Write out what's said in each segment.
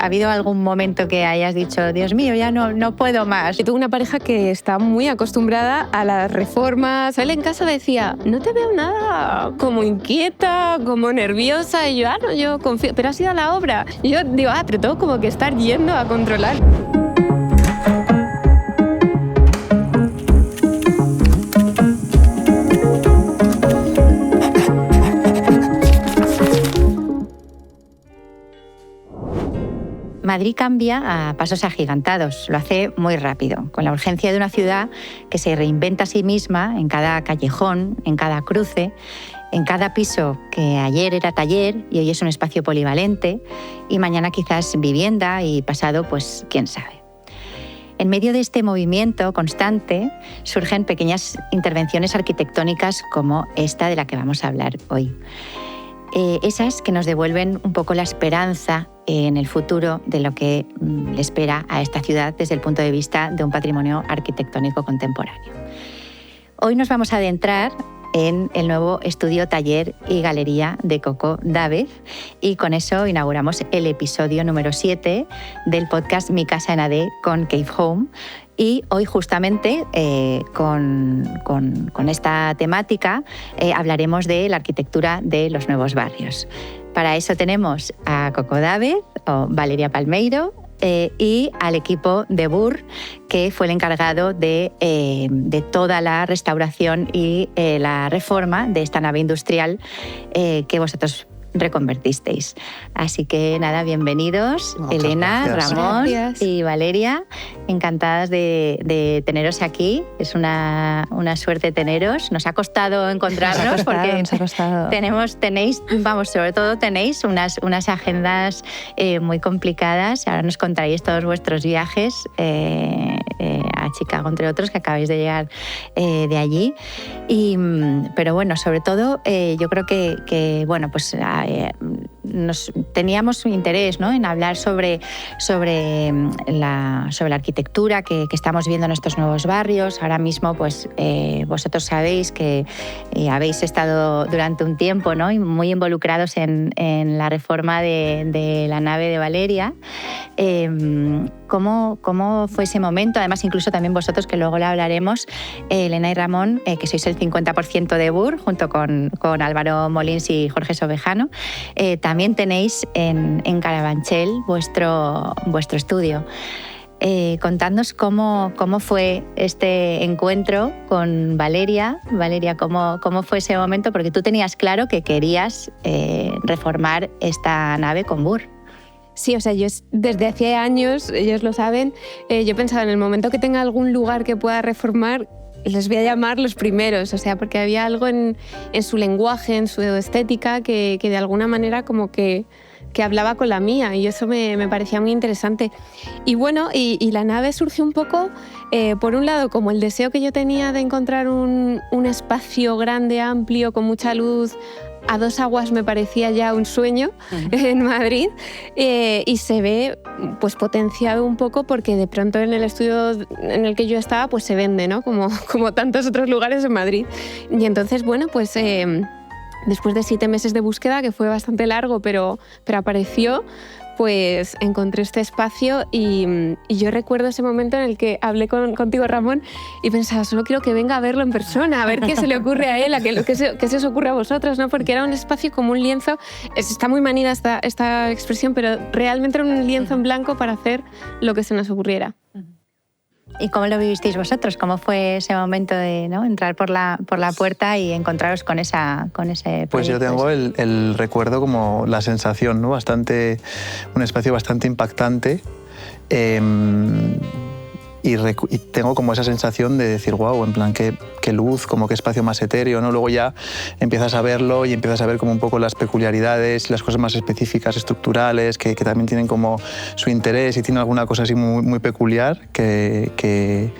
¿Ha habido algún momento que hayas dicho, Dios mío, ya no puedo más? Yo tuve una pareja que está muy acostumbrada a las reformas. Él en casa decía, no te veo nada como inquieta, como nerviosa. Y yo, no, yo confío, pero ha sido la obra. Y yo digo, pero tengo como que estar yendo a controlar. Madrid cambia a pasos agigantados, lo hace muy rápido, con la urgencia de una ciudad que se reinventa a sí misma en cada callejón, en cada cruce, en cada piso que ayer era taller y hoy es un espacio polivalente y mañana quizás vivienda y pasado, pues quién sabe. En medio de este movimiento constante surgen pequeñas intervenciones arquitectónicas como esta de la que vamos a hablar hoy. Esas que nos devuelven un poco la esperanza en el futuro de lo que le espera a esta ciudad desde el punto de vista de un patrimonio arquitectónico contemporáneo. Hoy nos vamos a adentrar en el nuevo estudio, taller y galería de Coco Dávez y con eso inauguramos el episodio número 7 del podcast Mi Casa en AD con Cave Home. Y hoy justamente con esta temática hablaremos de la arquitectura de los nuevos barrios. Para eso tenemos a Coco Dávez o Valeria Palmeiro y al equipo de BUR, que fue el encargado de toda la restauración y la reforma de esta nave industrial que vosotros reconvertisteis. Así que nada, bienvenidos. Muchas Elena, gracias. Ramón Gracias. y Valeria, encantadas de teneros aquí. Es una suerte teneros. Nos ha costado encontrarnos porque tenéis, sobre todo tenéis unas agendas muy complicadas. Ahora nos contaréis todos vuestros viajes a Chicago, entre otros, que acabáis de llegar de allí. Pero bueno, sobre todo yo creo que bueno, pues teníamos un interés, ¿no?, en hablar sobre la arquitectura que estamos viendo en estos nuevos barrios. Ahora mismo, pues vosotros sabéis que habéis estado durante un tiempo, ¿no?, muy involucrados en la reforma de la nave de Valeria. ¿Cómo fue ese momento? Además, incluso también vosotros, que luego le hablaremos, Elena y Ramón, que sois el 50% de BUR, junto con Álvaro Molins y Jorge Sobejano, también tenéis en Carabanchel vuestro estudio. Contadnos cómo fue este encuentro con Valeria. Valeria, ¿cómo fue ese momento? Porque tú tenías claro que querías reformar esta nave con BUR. Sí, o sea, yo desde hace años, ellos lo saben, yo pensaba en el momento que tenga algún lugar que pueda reformar, les voy a llamar los primeros, o sea, porque había algo en su lenguaje, en su estética, que de alguna manera como que hablaba con la mía, y eso me parecía muy interesante. Y bueno, y la nave surgió un poco, por un lado, como el deseo que yo tenía de encontrar un espacio grande, amplio, con mucha luz. A dos aguas me parecía ya un sueño en Madrid, y se ve pues potenciado un poco porque de pronto en el estudio en el que yo estaba pues se vende, ¿no?, como tantos otros lugares en Madrid. Y entonces, bueno, pues después de 7 meses de búsqueda, que fue bastante largo, pero apareció, pues encontré este espacio y yo recuerdo ese momento en el que hablé contigo, Ramón, y pensaba, solo quiero que venga a verlo en persona, a ver qué se le ocurre a él, qué se os ocurre a vosotros, ¿no? Porque era un espacio como un lienzo, está muy manida esta expresión, pero realmente era un lienzo en blanco para hacer lo que se nos ocurriera. ¿Y cómo lo vivisteis vosotros? ¿Cómo fue ese momento de, ¿no?, entrar por la puerta y encontraros con ese proyecto? Pues yo tengo el recuerdo, como la sensación, ¿no?, un espacio bastante impactante, y tengo como esa sensación de decir, wow, en plan, qué luz, como qué espacio más etéreo, ¿no? Luego ya empiezas a verlo y empiezas a ver como un poco las peculiaridades, las cosas más específicas, estructurales, que también tienen como su interés y tienen alguna cosa así muy, muy peculiar que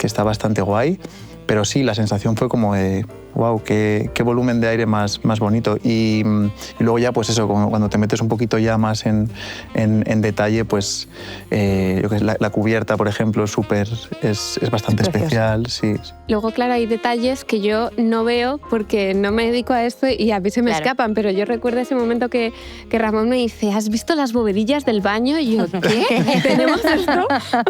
está bastante guay. Pero sí, la sensación fue como de wow, qué volumen de aire más bonito. Y luego ya, pues eso, cuando te metes un poquito ya más en detalle, pues yo que sé, la cubierta, por ejemplo, es bastante especial. Sí. Luego, claro, hay detalles que yo no veo porque no me dedico a esto y a mí se me escapan, pero yo recuerdo ese momento que Ramón me dice, ¿has visto las bovedillas del baño? Y yo, ¿qué? ¿Tenemos esto?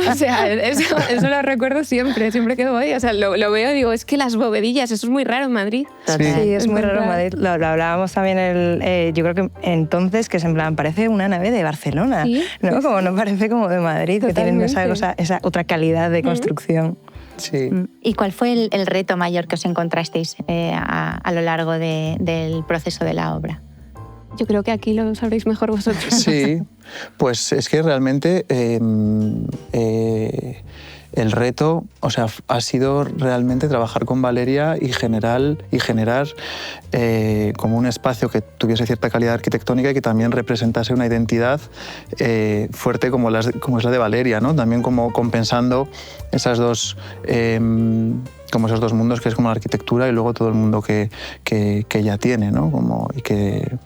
O sea, eso lo recuerdo siempre que voy. O sea, lo veo y digo, es que las bovedillas, eso es muy raro en Madrid. Sí, es muy raro en Madrid. Lo hablábamos también, yo creo que entonces, que es en plan, parece una nave de Barcelona, ¿sí? ¿No? Como no parece como de Madrid, totalmente. Que tienen esa otra calidad de construcción. Sí. ¿Y cuál fue el reto mayor que os encontrasteis a lo largo del proceso de la obra? Yo creo que aquí lo sabréis mejor vosotros. Sí, pues es que realmente el reto, o sea, ha sido realmente trabajar con Valeria y generar como un espacio que tuviese cierta calidad arquitectónica y que también representase una identidad fuerte como es la de Valeria, ¿no? También como compensando esas dos como esos dos mundos, que es como la arquitectura y luego todo el mundo que ella tiene, ¿no? Y que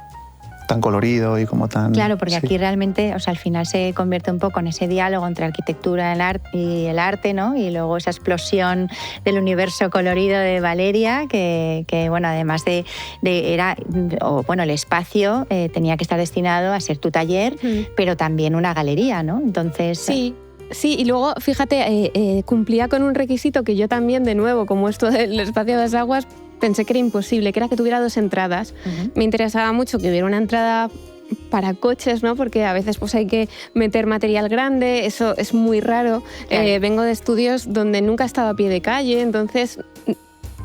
tan colorido y como tan... Claro, porque sí. Aquí realmente, o sea, al final se convierte un poco en ese diálogo entre arquitectura y el arte, ¿no? Y luego esa explosión del universo colorido de Valeria, que bueno, además el espacio tenía que estar destinado a ser tu taller, pero también una galería, ¿no? Entonces... Sí, y luego, fíjate, cumplía con un requisito que yo también, de nuevo, como esto del espacio de las aguas, pensé que era imposible, que era que tuviera 2 entradas. Me interesaba mucho que hubiera una entrada para coches, ¿no? Porque a veces pues, hay que meter material grande, eso es muy raro. Claro. Vengo de estudios donde nunca he estado a pie de calle, entonces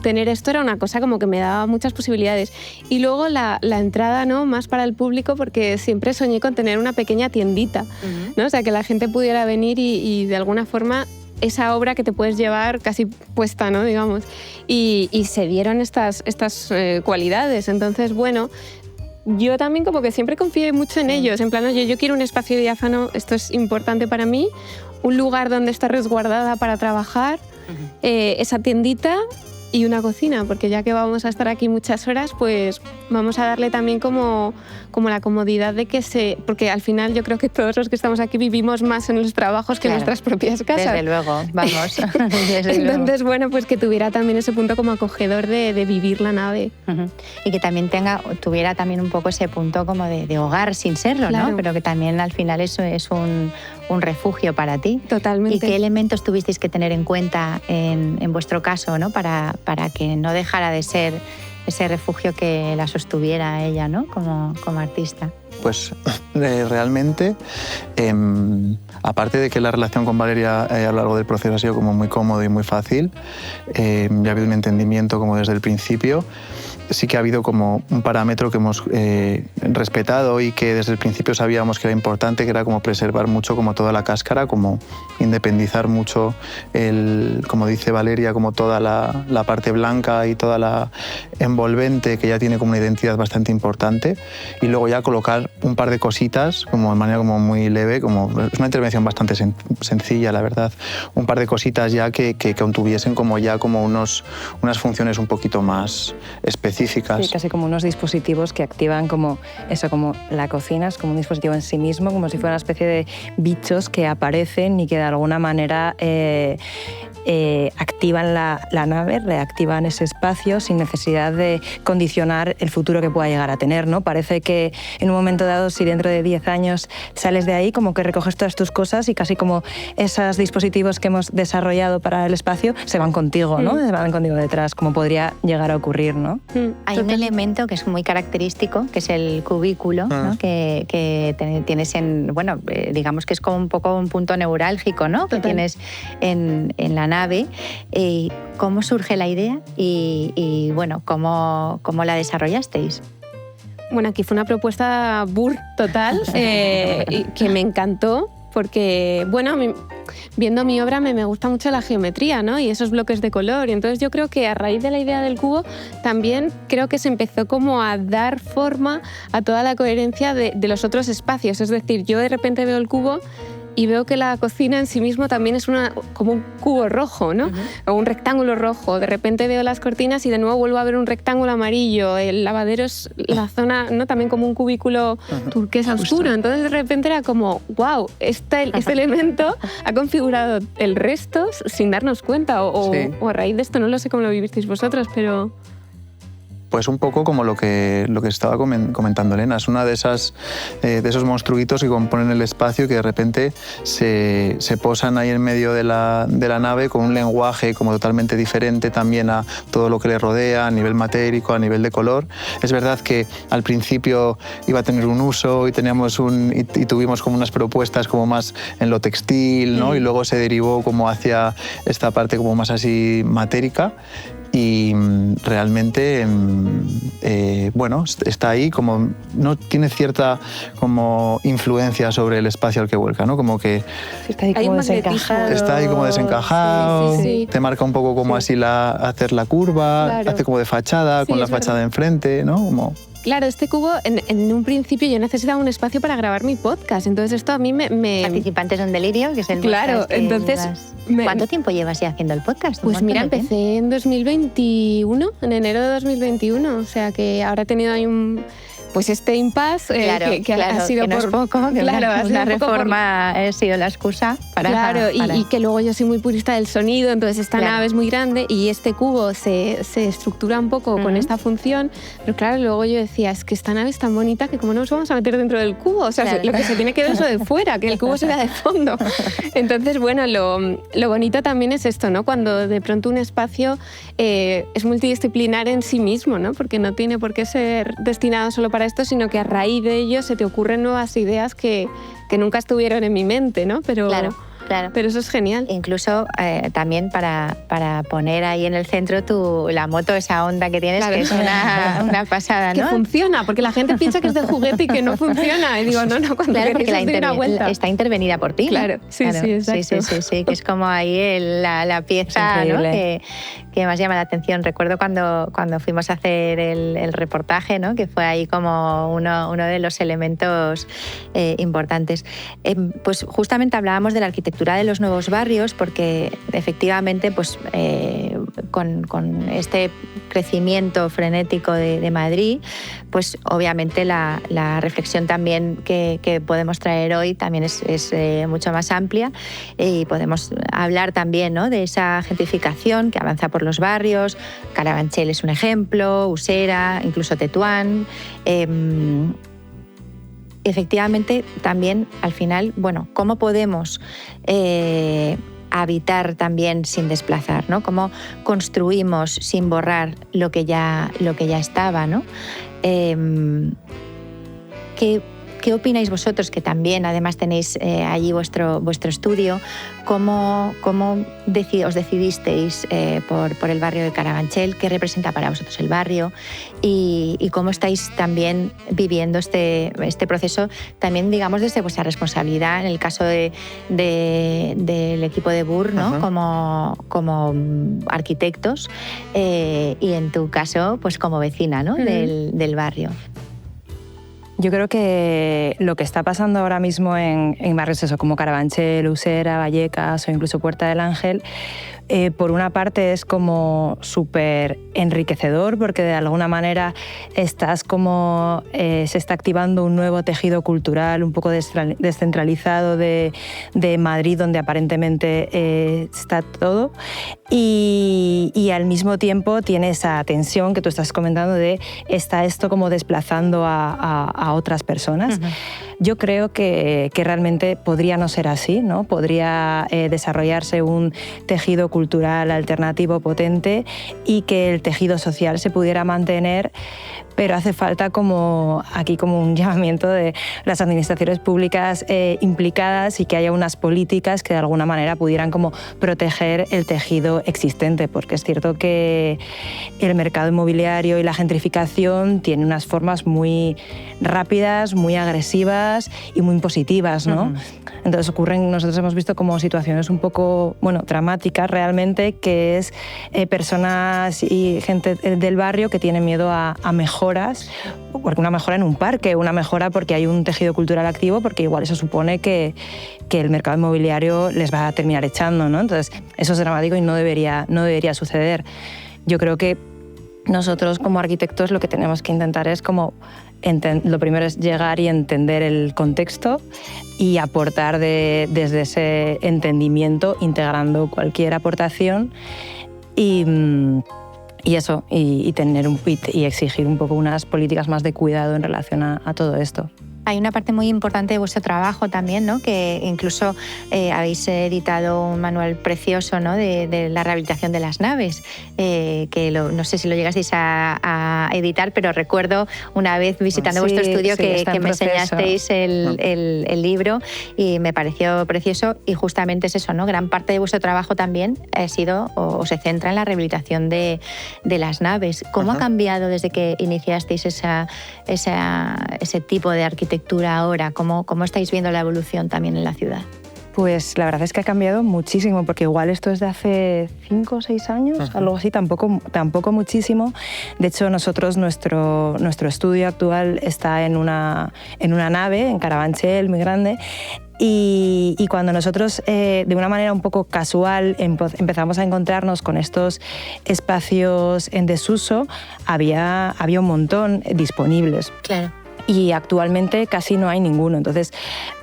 tener esto era una cosa como que me daba muchas posibilidades. Y luego la entrada, ¿no? Más para el público, porque siempre soñé con tener una pequeña tiendita, ¿no? O sea, que la gente pudiera venir y de alguna forma esa obra que te puedes llevar casi puesta, ¿no? Digamos. Y se dieron estas cualidades. Entonces, bueno, yo también como que siempre confié mucho en ellos. En plan, oye, yo quiero un espacio diáfano, esto es importante para mí, un lugar donde estar resguardada para trabajar, esa tiendita y una cocina, porque ya que vamos a estar aquí muchas horas, pues vamos a darle también como la comodidad de que porque al final yo creo que todos los que estamos aquí vivimos más en los trabajos que en nuestras propias casas. Desde luego, vamos. Entonces, bueno, pues que tuviera también ese punto como acogedor de vivir la nave. Y que también tuviera también un poco ese punto como de hogar sin serlo, claro. ¿No? Pero que también al final eso es un refugio para ti. Totalmente. ¿Y qué elementos tuvisteis que tener en cuenta en vuestro caso, ¿no? Para que no dejara de ser ese refugio que la sostuviera ella, ¿no? Como artista? Pues realmente, aparte de que la relación con Valeria a lo largo del proceso ha sido como muy cómodo y muy fácil, ya ha habido un entendimiento como desde el principio. Sí que ha habido como un parámetro que hemos respetado y que desde el principio sabíamos que era importante, que era como preservar mucho como toda la cáscara, como independizar mucho, como dice Valeria, como toda la parte blanca y toda la envolvente, que ya tiene como una identidad bastante importante, y luego ya colocar un par de cositas como de manera como muy leve, es una intervención bastante sencilla, la verdad, un par de cositas ya que tuviesen como ya como unas funciones un poquito más específicas. Sí, casi como unos dispositivos que activan como eso, como la cocina es como un dispositivo en sí mismo, como si fuera una especie de bichos que aparecen y que de alguna manera activan la nave, reactivan ese espacio sin necesidad de condicionar el futuro que pueda llegar a tener, ¿no? Parece que en un momento dado, si dentro de 10 años sales de ahí, como que recoges todas tus cosas y casi como esos dispositivos que hemos desarrollado para el espacio se van contigo, ¿no? Se van contigo detrás, como podría llegar a ocurrir, ¿no? Hay un elemento que es muy característico, que es el cubículo, ¿no? que tienes digamos que es como un poco un punto neurálgico, ¿no? Que tienes en la nave. ¿Cómo surge la idea y bueno, ¿cómo la desarrollasteis? Bueno, aquí fue una propuesta total que me encantó porque, bueno, viendo mi obra me gusta mucho la geometría, ¿no? Y esos bloques de color. Y entonces yo creo que a raíz de la idea del cubo también creo que se empezó como a dar forma a toda la coherencia de los otros espacios. Es decir, yo de repente veo el cubo y veo que la cocina en sí mismo también es como un cubo rojo, ¿no? O un rectángulo rojo. De repente veo las cortinas y de nuevo vuelvo a ver un rectángulo amarillo. El lavadero es la zona, ¿no? También como un cúbiculo turquesa oscuro. Entonces de repente era como, wow, este elemento ha configurado el resto sin darnos cuenta. O a raíz de esto, no lo sé cómo lo vivisteis vosotros, pero... Pues un poco como lo que estaba comentando Elena, es una de esos monstruitos que componen el espacio y que de repente se posan ahí en medio de la nave con un lenguaje como totalmente diferente también a todo lo que le rodea, a nivel matérico, a nivel de color. Es verdad que al principio iba a tener un uso y tuvimos como unas propuestas como más en lo textil, ¿no? Y luego se derivó como hacia esta parte como más así matérica. Y realmente, bueno, está ahí como, no tiene cierta como influencia sobre el espacio al que vuelca, ¿no? Como que está ahí como desencajado. Está ahí como desencajado, sí. Te marca un poco como así hacer la curva, claro. Hace como de fachada, con la fachada enfrente, ¿no? Como... Claro, este cubo, en un principio yo necesitaba un espacio para grabar mi podcast, entonces esto a mí me... Participantes en Delirio, que es el claro, podcast. Entonces... ¿Cuánto tiempo llevas ya haciendo el podcast? Pues mira, empecé en 2021, en enero de 2021, o sea que ahora he tenido ahí este impasse que ha sido que no por es poco, que una reforma ha sido la excusa para... Claro, y que luego yo soy muy purista del sonido, entonces esta nave es muy grande y este cubo se estructura un poco con esta función, pero claro, luego yo decía, es que esta nave es tan bonita que cómo nos vamos a meter dentro del cubo, o sea, lo que se tiene que ver es lo de fuera, que el cubo se vea de fondo. Entonces, bueno, lo bonito también es esto, ¿no? Cuando de pronto un espacio es multidisciplinar en sí mismo, ¿no? Porque no tiene por qué ser destinado solo para esto, sino que a raíz de ello se te ocurren nuevas ideas que nunca estuvieron en mi mente, ¿no? Pero eso es genial. Incluso también para poner ahí en el centro la moto, esa onda que tienes, que es una pasada, ¿no? Que funciona, porque la gente piensa que es de juguete y que no funciona. Y digo, no, cuando porque una vuelta. está intervenida por ti. Claro, sí, exacto. Sí, que es como ahí la pieza, ¿no? que más llama la atención. Recuerdo cuando fuimos a hacer el reportaje, ¿no? Que fue ahí como uno de los elementos importantes. Pues justamente hablábamos de la arquitectura de los nuevos barrios, porque efectivamente pues, con este crecimiento frenético de Madrid, pues obviamente la reflexión también que podemos traer hoy también es mucho más amplia, y podemos hablar también, ¿no? De esa gentrificación que avanza por los barrios. Carabanchel es un ejemplo, Usera, incluso Tetuán. Efectivamente, también al final, bueno, ¿cómo podemos habitar también sin desplazar, ¿no? ¿Cómo construimos sin borrar lo que ya estaba, ¿no? ¿Qué opináis vosotros, que también además tenéis allí vuestro estudio? ¿Cómo os decidisteis por el barrio de Carabanchel? ¿Qué representa para vosotros el barrio? ¿Y cómo estáis también viviendo este proceso, también digamos desde vuestra responsabilidad, en el caso del equipo de BUR, ¿no? como arquitectos, y en tu caso pues como vecina, ¿no? del barrio? Yo creo que lo que está pasando ahora mismo en barrios como Carabanchel, Usera, Vallecas o incluso Puerta del Ángel, por una parte es como súper enriquecedor, porque de alguna manera estás como se está activando un nuevo tejido cultural un poco descentralizado de Madrid, donde aparentemente está todo, y al mismo tiempo tiene esa tensión que tú estás comentando de está esto como desplazando a otras personas. Yo creo que realmente podría no ser así, ¿no? Podría desarrollarse un tejido cultural alternativo potente y que el tejido social se pudiera mantener, pero hace falta como un llamamiento de las administraciones públicas implicadas, y que haya unas políticas que de alguna manera pudieran como proteger el tejido existente, porque es cierto que el mercado inmobiliario y la gentrificación tienen unas formas muy rápidas, muy agresivas, bonitas y muy positivas, ¿no? Entonces nosotros hemos visto como situaciones un poco, dramáticas realmente, que es personas y gente del barrio que tienen miedo a mejoras, porque una mejora en un parque, una mejora porque hay un tejido cultural activo, porque igual eso supone que el mercado inmobiliario les va a terminar echando, ¿no? Entonces eso es dramático y no debería suceder. Yo creo que nosotros como arquitectos lo que tenemos que intentar es como lo primero es llegar y entender el contexto y aportar desde ese entendimiento, integrando cualquier aportación y exigir un poco unas políticas más de cuidado en relación a todo esto. Hay una parte muy importante de vuestro trabajo también, ¿no? Que incluso habéis editado un manual precioso, ¿no? de la rehabilitación de las naves, que no sé si lo llegasteis a editar, pero recuerdo una vez visitando vuestro estudio que me enseñasteis el libro y me pareció precioso, y justamente es eso, ¿no? Gran parte de vuestro trabajo también ha sido o se centra en la rehabilitación de las naves. ¿Cómo ha cambiado desde que iniciasteis ese tipo de arquitectura ahora? ¿Cómo estáis viendo la evolución también en la ciudad? Pues la verdad es que ha cambiado muchísimo, porque igual esto es de hace 5 o 6 años, algo así, tampoco muchísimo. De hecho, nosotros, nuestro estudio actual está en una nave, en Carabanchel, muy grande. Y cuando nosotros, de una manera un poco casual, empezamos a encontrarnos con estos espacios en desuso, había un montón disponibles. Claro. Y actualmente casi no hay ninguno. Entonces,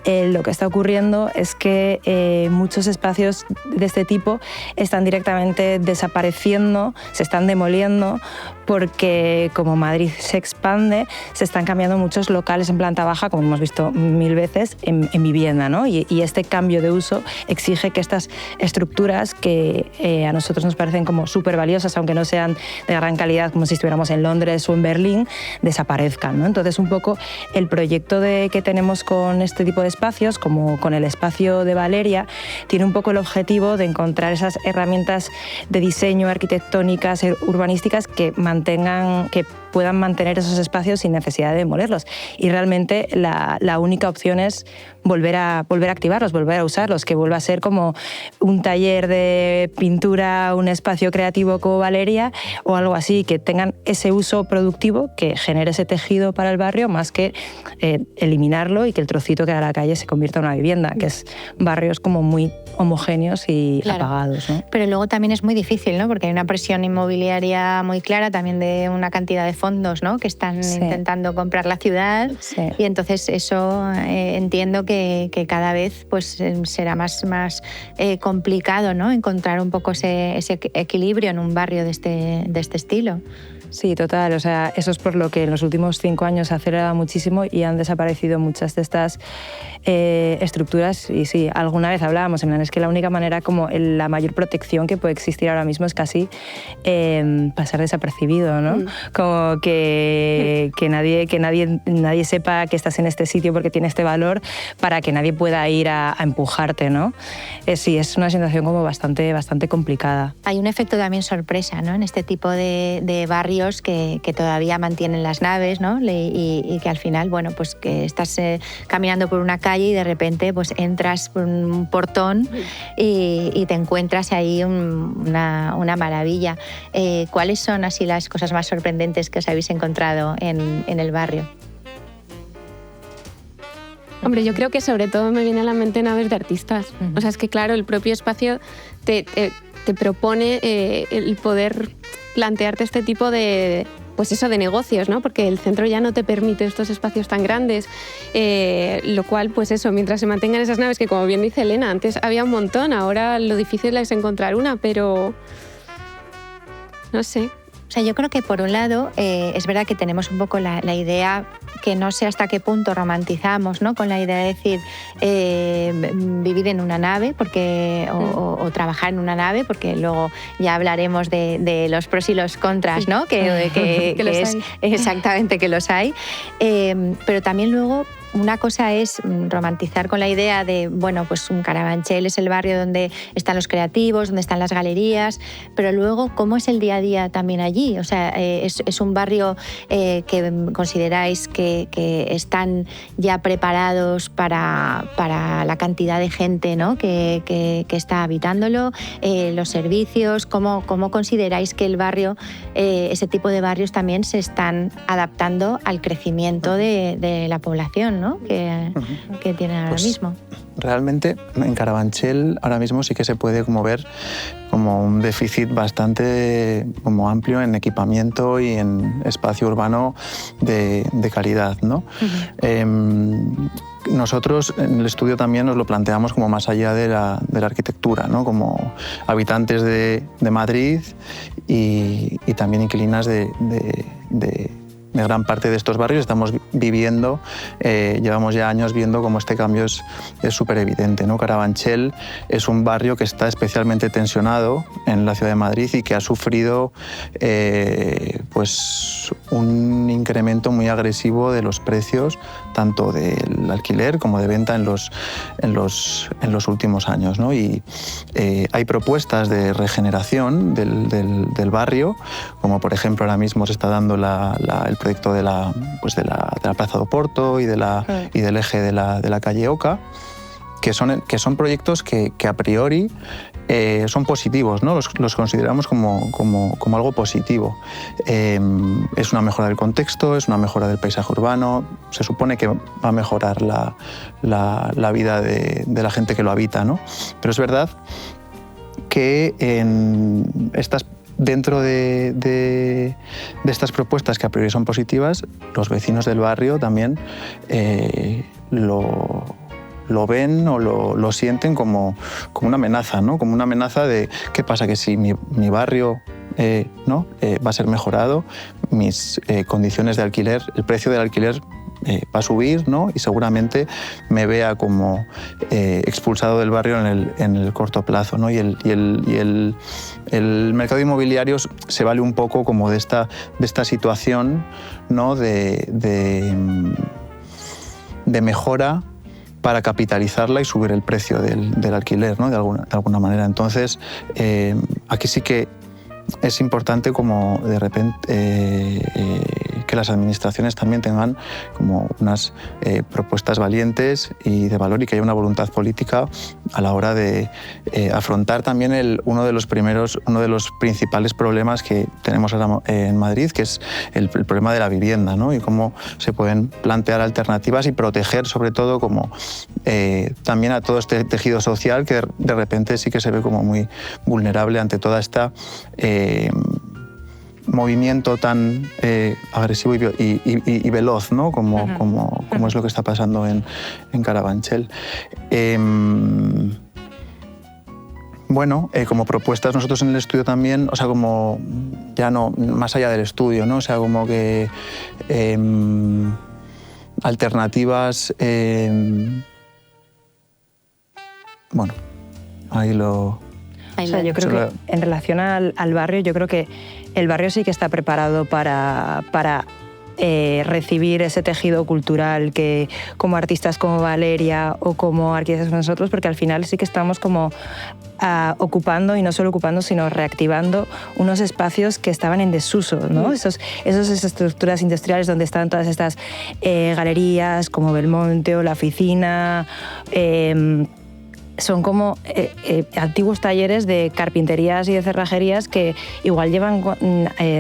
lo que está ocurriendo es que muchos espacios de este tipo están directamente desapareciendo, se están demoliendo, porque como Madrid se expande, se están cambiando muchos locales en planta baja, como hemos visto 1000 veces, en vivienda, ¿no? Y este cambio de uso exige que estas estructuras, que a nosotros nos parecen como súper valiosas, aunque no sean de gran calidad, como si estuviéramos en Londres o en Berlín, desaparezcan, ¿no? Entonces, un poco el proyecto que tenemos con este tipo de espacios, como con el espacio de Valeria, tiene un poco el objetivo de encontrar esas herramientas de diseño, arquitectónicas, urbanísticas que puedan mantener esos espacios sin necesidad de demolerlos. Y realmente la única opción es volver a activarlos, volver a usarlos, que vuelva a ser como un taller de pintura, un espacio creativo como Valeria o algo así, que tengan ese uso productivo, que genere ese tejido para el barrio, más que eliminarlo y que el trocito que da la calle se convierta en una vivienda, que es barrios como muy homogéneos y apagados, ¿no? Pero luego también es muy difícil, ¿no? Porque hay una presión inmobiliaria muy clara, también de una cantidad de fondos, ¿no? Que están intentando comprar la ciudad, y entonces eso entiendo que cada vez pues será más complicado, ¿no? Encontrar un poco ese equilibrio en un barrio de este estilo. Sí, total. O sea, eso es por lo que en los últimos 5 años se ha acelerado muchísimo y han desaparecido muchas de estas estructuras. Y sí, alguna vez hablábamos, en plan, es que la única manera, como la mayor protección que puede existir ahora mismo es casi pasar desapercibido, ¿no? Como que nadie sepa que estás en este sitio porque tiene este valor, para que nadie pueda ir a empujarte, ¿no? Sí, es una situación como bastante complicada. Hay un efecto también sorpresa, ¿no? En este tipo de barrios que todavía mantienen las naves, ¿no? Y que al final, bueno, pues que estás caminando por una calle y de repente pues entras por un portón y te encuentras ahí una maravilla. ¿Cuáles son así las cosas más sorprendentes que os habéis encontrado en el barrio? Hombre, yo creo que sobre todo me viene a la mente naves de artistas. O sea, es que claro, el propio espacio te propone el poder plantearte este tipo de negocios, ¿no? Porque el centro ya no te permite estos espacios tan grandes, lo cual, pues eso, mientras se mantengan esas naves, que como bien dice Elena, antes había un montón, ahora lo difícil es encontrar una, pero no sé. O sea, yo creo que por un lado es verdad que tenemos un poco la idea, que no sé hasta qué punto romantizamos, ¿no? Con la idea de decir vivir en una nave o trabajar en una nave, porque luego ya hablaremos de los pros y los contras, ¿no? Que es exactamente que los hay. Pero también luego una cosa es romantizar con la idea de, bueno, pues un Carabanchel es el barrio donde están los creativos, donde están las galerías, pero luego, ¿cómo es el día a día también allí? O sea, es un barrio que consideráis que están ya preparados para la cantidad de gente, ¿no?, que está habitándolo, los servicios, ¿cómo consideráis que el barrio, ese tipo de barrios también se están adaptando al crecimiento de la población, ¿no?, que tienen ahora mismo? Realmente en Carabanchel ahora mismo sí que se puede como ver como un déficit bastante como amplio en equipamiento y en espacio urbano de calidad, ¿no? Nosotros en el estudio también nos lo planteamos como más allá de la arquitectura, ¿no?, como habitantes de Madrid y también inquilinas de gran parte de estos barrios. Estamos viviendo, llevamos ya años viendo cómo este cambio es súper evidente, ¿no? Carabanchel es un barrio que está especialmente tensionado en la ciudad de Madrid y que ha sufrido pues un incremento muy agresivo de los precios, tanto del alquiler como de venta en los últimos años, ¿no? Y hay propuestas de regeneración del barrio, como por ejemplo ahora mismo se está dando el proyecto de la Plaza do Porto y del eje de la calle Oca, que son proyectos que a priori son positivos, ¿no? Los consideramos como algo positivo. Es una mejora del contexto, es una mejora del paisaje urbano, se supone que va a mejorar la vida de la gente que lo habita, ¿no? Pero es verdad que dentro de estas propuestas que a priori son positivas, los vecinos del barrio también lo ven o lo sienten como una amenaza, ¿no? Como una amenaza de qué pasa que si mi barrio va a ser mejorado, mis condiciones de alquiler, el precio del alquiler va a subir, ¿no? Y seguramente me vea como expulsado del barrio en el corto plazo, ¿no? Y el mercado inmobiliario se vale un poco como de esta situación, ¿no?, de mejora para capitalizarla y subir el precio del alquiler, ¿no?, de alguna manera. Entonces, aquí sí que es importante como de repente que las administraciones también tengan como unas propuestas valientes y de valor, y que haya una voluntad política a la hora de afrontar también uno de los principales problemas que tenemos ahora en Madrid, que es el problema de la vivienda, ¿no? Y cómo se pueden plantear alternativas y proteger sobre todo como también a todo este tejido social que de repente sí que se ve como muy vulnerable ante toda esta movimiento tan agresivo y veloz, ¿no? como es lo que está pasando en Carabanchel. Bueno, como propuestas nosotros en el estudio también, o sea, como ya no, más allá del estudio, ¿no? O sea, como que alternativas, bueno, ahí lo... O sea, yo creo que en relación al barrio, yo creo que el barrio sí que está preparado para recibir ese tejido cultural que como artistas como Valeria o como arquitectos como nosotros, porque al final sí que estamos como ocupando, y no solo ocupando, sino reactivando unos espacios que estaban en desuso, ¿no? Esas estructuras industriales donde están todas estas galerías como Belmonte o La Oficina, son como antiguos talleres de carpinterías y de cerrajerías que igual llevan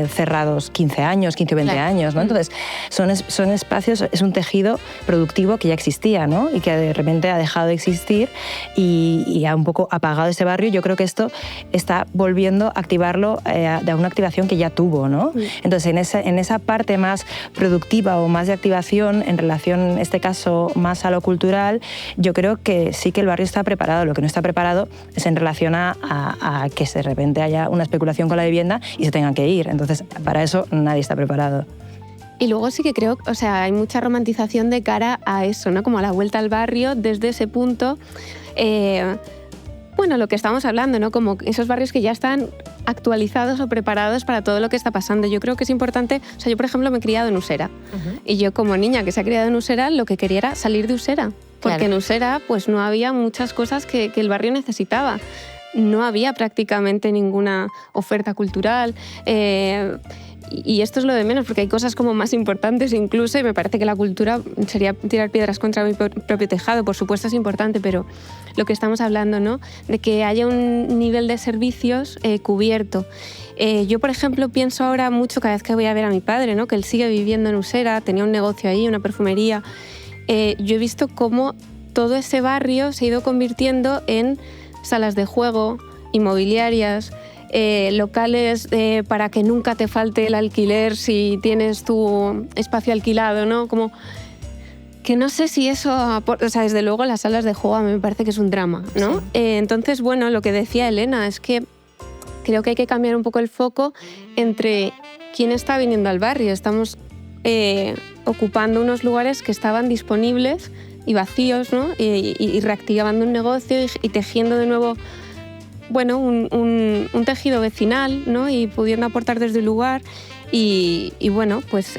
cerrados 15 años, 15 o 20 años, ¿no? Entonces, son espacios, es un tejido productivo que ya existía, ¿no? Y que de repente ha dejado de existir y ha un poco apagado ese barrio. Yo creo que esto está volviendo a activarlo de una activación que ya tuvo, ¿no? Entonces, en esa parte más productiva o más de activación, en relación, en este caso, más a lo cultural, yo creo que sí que el barrio está preparado. Lo que no está preparado es en relación a que de repente haya una especulación con la vivienda y se tengan que ir. Entonces, para eso nadie está preparado. Y luego sí que creo, o sea, hay mucha romantización de cara a eso, ¿no? Como a la vuelta al barrio desde ese punto. bueno, lo que estamos hablando, ¿no? Como esos barrios que ya están actualizados o preparados para todo lo que está pasando. Yo creo que es importante, o sea, yo por ejemplo me he criado en Usera, y yo como niña que se ha criado en Usera, lo que quería era salir de Usera, porque Claro. en Usera pues no había muchas cosas que el barrio necesitaba. No había prácticamente ninguna oferta cultural, y esto es lo de menos, porque hay cosas como más importantes incluso, y me parece que la cultura sería tirar piedras contra mi propio tejado. Por supuesto es importante, pero lo que estamos hablando, ¿no? De que haya un nivel de servicios cubierto. Yo, por ejemplo, pienso ahora mucho cada vez que voy a ver a mi padre, ¿no? Que él sigue viviendo en Usera, tenía un negocio ahí, una perfumería. Yo he visto cómo todo ese barrio se ha ido convirtiendo en salas de juego, inmobiliarias, locales para que nunca te falte el alquiler si tienes tu espacio alquilado, ¿no? Como que no sé si eso aporta, o sea, desde luego las salas de juego a mí me parece que es un drama, ¿no? Sí. Entonces, bueno, lo que decía Elena es que creo que hay que cambiar un poco el foco entre quién está viniendo al barrio. Estamos ocupando unos lugares que estaban disponibles y vacíos, ¿no? Y reactivando un negocio y tejiendo de nuevo, bueno, un tejido vecinal, ¿no? Y pudiendo aportar desde el lugar. Y bueno, pues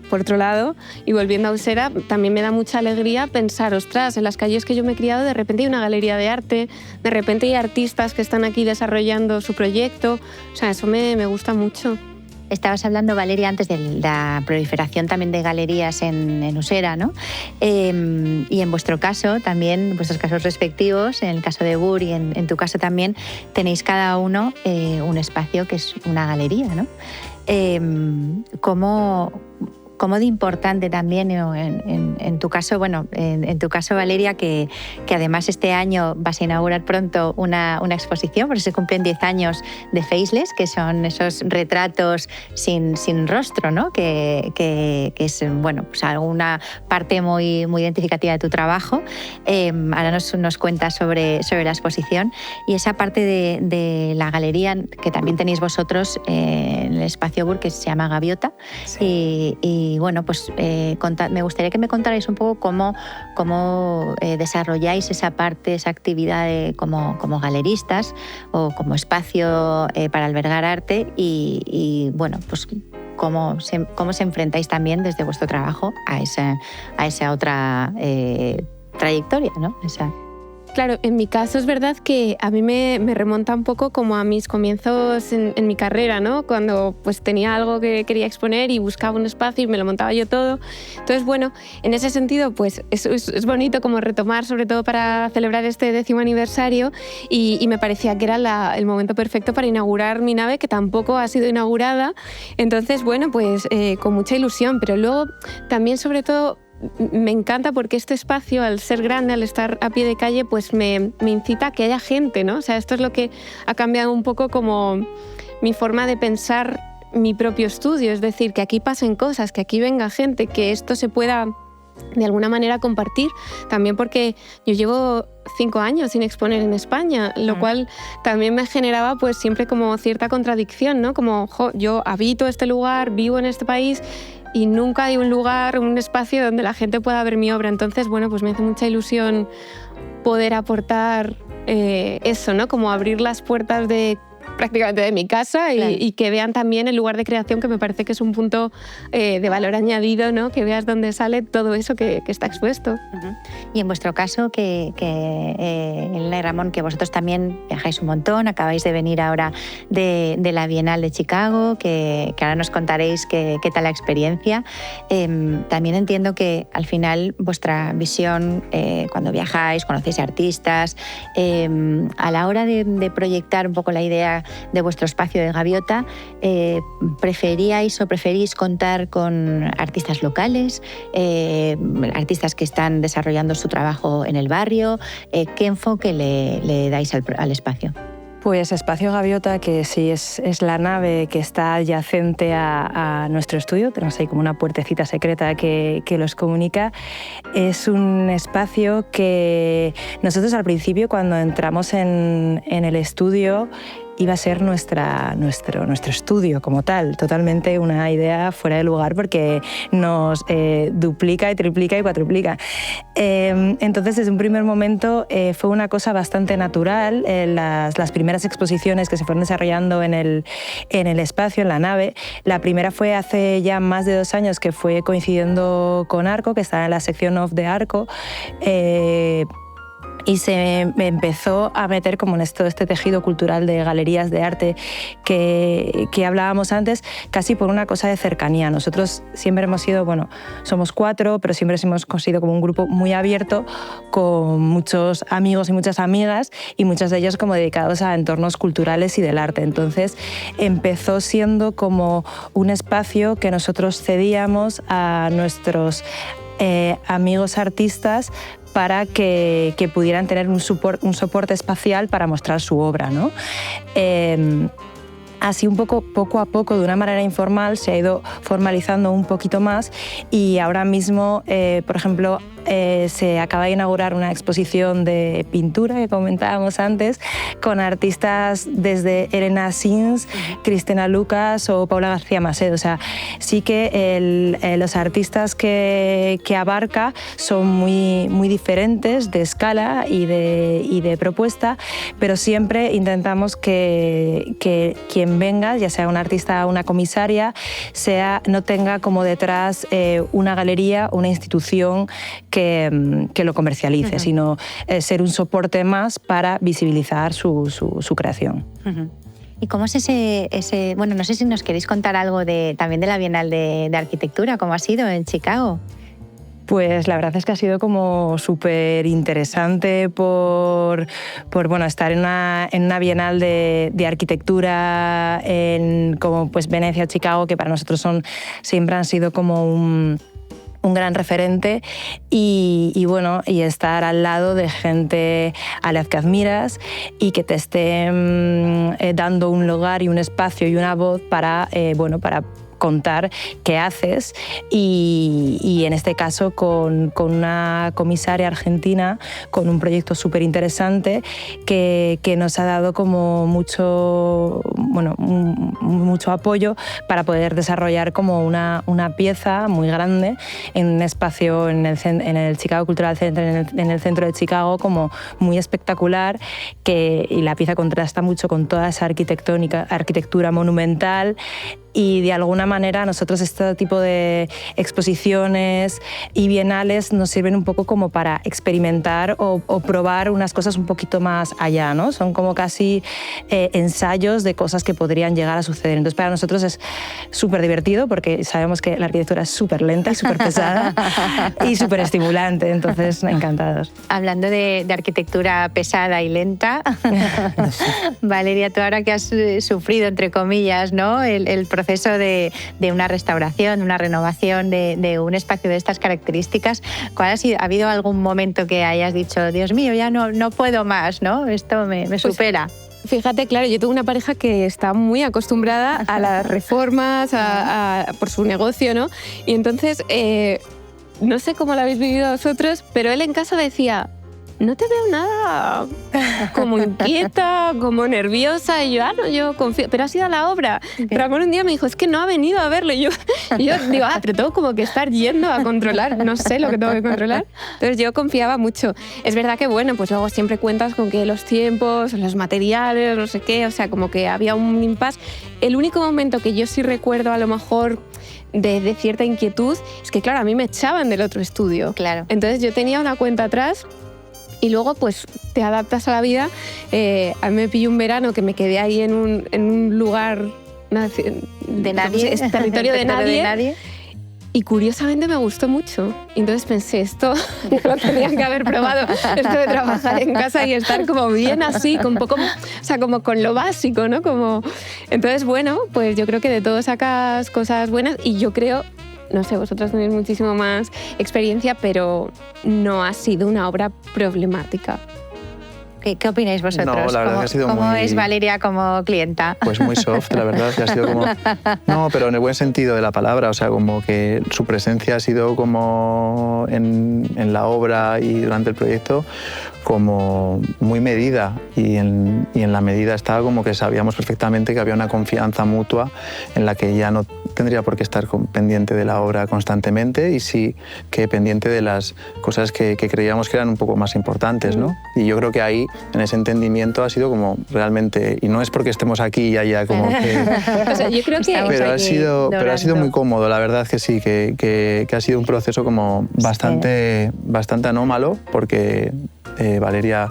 por otro lado, y volviendo a Usera, también me da mucha alegría pensar, ostras, en las calles que yo me he criado de repente hay una galería de arte, de repente hay artistas que están aquí desarrollando su proyecto. O sea, eso me gusta mucho. Estabas hablando, Valeria, antes de la proliferación también de galerías en Usera, ¿no? Y en vuestro caso también, en vuestros casos respectivos, en el caso de Bur y en tu caso también, tenéis cada uno un espacio que es una galería, ¿no? ¿Cómo de importante también en tu caso, bueno, en tu caso, Valeria, que además este año vas a inaugurar pronto una exposición, porque se cumplen 10 años de Faceless, que son esos retratos sin rostro, ¿no? Que es, bueno, pues alguna parte muy identificativa de tu trabajo. Ahora nos cuentas sobre la exposición y esa parte de la galería que también tenéis vosotros en el espacio Bur, que se llama Gaviota. Sí. Y bueno, pues me gustaría que me contarais un poco cómo desarrolláis esa parte, esa actividad como galeristas o como espacio para albergar arte y bueno, pues cómo se enfrentáis también desde vuestro trabajo a esa otra trayectoria, ¿no? Claro, en mi caso es verdad que a mí me remonta un poco como a mis comienzos en mi carrera, ¿no? Cuando pues tenía algo que quería exponer y buscaba un espacio y me lo montaba yo todo. Entonces, bueno, en ese sentido, pues es bonito como retomar, sobre todo para celebrar este 10º aniversario y me parecía que era el momento perfecto para inaugurar mi nave, que tampoco ha sido inaugurada. Entonces, bueno, pues con mucha ilusión, pero luego también, sobre todo, me encanta porque este espacio, al ser grande, al estar a pie de calle, pues me incita a que haya gente, ¿no? O sea, esto es lo que ha cambiado un poco como mi forma de pensar mi propio estudio, es decir, que aquí pasen cosas, que aquí venga gente, que esto se pueda de alguna manera compartir, también porque yo llevo 5 años sin exponer en España, lo cual también me generaba pues siempre como cierta contradicción, ¿no? Como, yo habito este lugar, vivo en este país y nunca hay un lugar, un espacio donde la gente pueda ver mi obra. Entonces, bueno, pues me hace mucha ilusión poder aportar eso, ¿no? Como abrir las puertas prácticamente de mi casa y que vean también el lugar de creación, que me parece que es un punto de valor añadido, ¿no? Que veas dónde sale todo eso que está expuesto. Y en vuestro caso, Elena y Ramón, que vosotros también viajáis un montón, acabáis de venir ahora de la Bienal de Chicago, que ahora nos contaréis qué tal la experiencia. También entiendo que al final vuestra visión, cuando viajáis, conocéis artistas, a la hora de proyectar un poco la idea de vuestro espacio de Gaviota, preferís contar con artistas locales, artistas que están desarrollando su trabajo en el barrio? ¿Qué enfoque le dais al espacio? Pues Espacio Gaviota, que sí es la nave que está adyacente a nuestro estudio, tenemos ahí como una puertecita secreta que los comunica, es un espacio que nosotros al principio, cuando entramos en el estudio, iba a ser nuestro estudio como tal. Totalmente una idea fuera de lugar porque nos duplica y triplica y cuatriplica. Entonces, desde un primer momento fue una cosa bastante natural. Las primeras exposiciones que se fueron desarrollando en el espacio, en la nave, la primera fue hace ya más de 2 años, que fue coincidiendo con Arco, que estaba en la sección off de Arco, y se me empezó a meter como en este tejido cultural de galerías de arte que hablábamos antes, casi por una cosa de cercanía. Nosotros siempre hemos sido, bueno, somos 4, pero siempre hemos sido como un grupo muy abierto, con muchos amigos y muchas amigas, y muchos de ellos como dedicados a entornos culturales y del arte. Entonces empezó siendo como un espacio que nosotros cedíamos a nuestros amigos artistas para que pudieran tener un soporte espacial para mostrar su obra, ¿no? Así un poco a poco, de una manera informal, se ha ido formalizando un poquito más, y ahora mismo, por ejemplo, se acaba de inaugurar una exposición de pintura que comentábamos antes, con artistas desde Elena Sins, Cristina Lucas o Paula García Macedo. O sea, sí que los artistas que abarca son muy diferentes de escala y de propuesta, pero siempre intentamos que quien venga, ya sea un artista o una comisaria, no tenga como detrás una galería o una institución que lo comercialice, sino ser un soporte más para visibilizar su creación. ¿Y cómo es ese bueno, no sé si nos queréis contar algo también de la Bienal de Arquitectura, cómo ha sido en Chicago? Pues la verdad es que ha sido como súper interesante por bueno, estar en una bienal de arquitectura como pues Venecia, Chicago, que para nosotros siempre han sido como un gran referente, y bueno, y estar al lado de gente a la que admiras y que te esté dando un lugar y un espacio y una voz para contar qué haces, y en este caso con una comisaria argentina con un proyecto súper interesante que nos ha dado como mucho apoyo para poder desarrollar como una pieza muy grande en un espacio en el Chicago Cultural Center, en el centro de Chicago, como muy espectacular, y la pieza contrasta mucho con toda esa arquitectura monumental. Y de alguna manera nosotros este tipo de exposiciones y bienales nos sirven un poco como para experimentar o probar unas cosas un poquito más allá, ¿no? Son como casi ensayos de cosas que podrían llegar a suceder. Entonces para nosotros es súper divertido porque sabemos que la arquitectura es súper lenta y súper pesada y súper estimulante, entonces encantados. Hablando de arquitectura pesada y lenta, Valeria, tú ahora que has sufrido, entre comillas, ¿no?, el proceso de una restauración, una renovación de un espacio de estas características, ¿cuál ha sido? ¿Ha habido algún momento que hayas dicho, Dios mío, ya no puedo más, ¿no? Esto me supera? Fíjate, claro, yo tengo una pareja que está muy acostumbrada a las reformas, por su negocio, ¿no? Y entonces, no sé cómo lo habéis vivido vosotros, pero él en casa decía, no te veo nada como inquieta, como nerviosa. Y yo, yo confío. Pero ha sido la obra. Ramón un día me dijo, es que no ha venido a verlo. Y yo digo, pero tengo como que estar yendo a controlar. No sé lo que tengo que controlar. Entonces yo confiaba mucho. Es verdad que, bueno, pues luego siempre cuentas con que los tiempos, los materiales, no sé qué, o sea, como que había un impasse. El único momento que yo sí recuerdo a lo mejor de cierta inquietud es que, claro, a mí me echaban del otro estudio. Claro. Entonces yo tenía una cuenta atrás. Y luego, pues, te adaptas a la vida. A mí me pilló un verano que me quedé ahí en un lugar de nadie, es territorio de nadie. Y curiosamente me gustó mucho. Y entonces pensé, esto lo tenían que haber probado, esto de trabajar en casa y estar como bien así, con poco, o sea, como con lo básico, ¿no? Entonces, bueno, pues yo creo que de todo sacas cosas buenas, y yo creo, no sé, vosotros tenéis muchísimo más experiencia, pero no ha sido una obra problemática. ¿Qué opináis vosotros? No, la verdad que ha sido ¿Cómo es Valeria como clienta? Pues muy soft, la verdad, que ha sido como... No, pero en el buen sentido de la palabra, o sea, como que su presencia ha sido como en la obra y durante el proyecto como muy medida y en la medida estaba como que sabíamos perfectamente que había una confianza mutua en la que ella no tendría por qué estar pendiente de la obra constantemente y sí que pendiente de las cosas que creíamos que eran un poco más importantes, ¿no? Y yo creo que ahí, en ese entendimiento, ha sido como realmente, y no es porque estemos aquí y allá como que... O sea, yo creo que... Pero ha sido muy cómodo, la verdad que sí, que ha sido un proceso como bastante anómalo, porque Valeria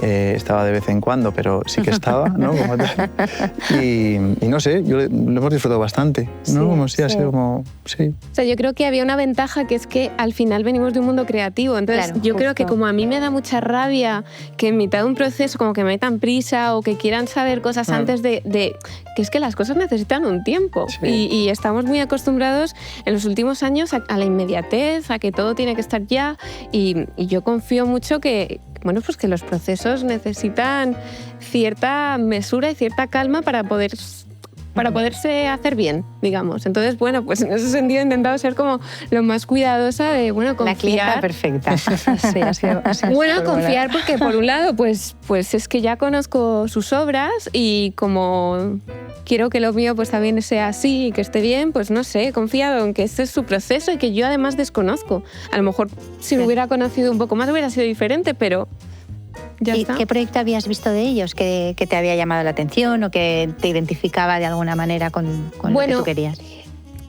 estaba de vez en cuando, pero sí que estaba, ¿no? Como tal. Y no sé, lo hemos disfrutado bastante, ¿no? Como sí, ha sido como... Sí. O sea, yo creo que había una ventaja que es que al final venimos de un mundo creativo, entonces Claro, yo creo justo. que como a mí me da mucha rabia que en mitad de un proceso como que me metan prisa o que quieran saber cosas antes de que es que las cosas necesitan un tiempo y estamos muy acostumbrados en los últimos años a la inmediatez, a que todo tiene que estar ya y yo confío mucho que, bueno, pues que los procesos necesitan cierta mesura y cierta calma para poderse hacer bien, digamos. Entonces, bueno, pues en ese sentido he intentado ser como lo más cuidadosa de, bueno, confiar. La clienta perfecta. Sí, ha sido Bueno, confiar porque por un lado, pues es que ya conozco sus obras y como quiero que lo mío pues también sea así y que esté bien, pues no sé, he confiado en que este es su proceso y que yo además desconozco. A lo mejor si lo hubiera conocido un poco más hubiera sido diferente, pero ya ¿Y está. qué proyecto habías visto de ellos que te había llamado la atención o que te identificaba de alguna manera con lo que tú querías?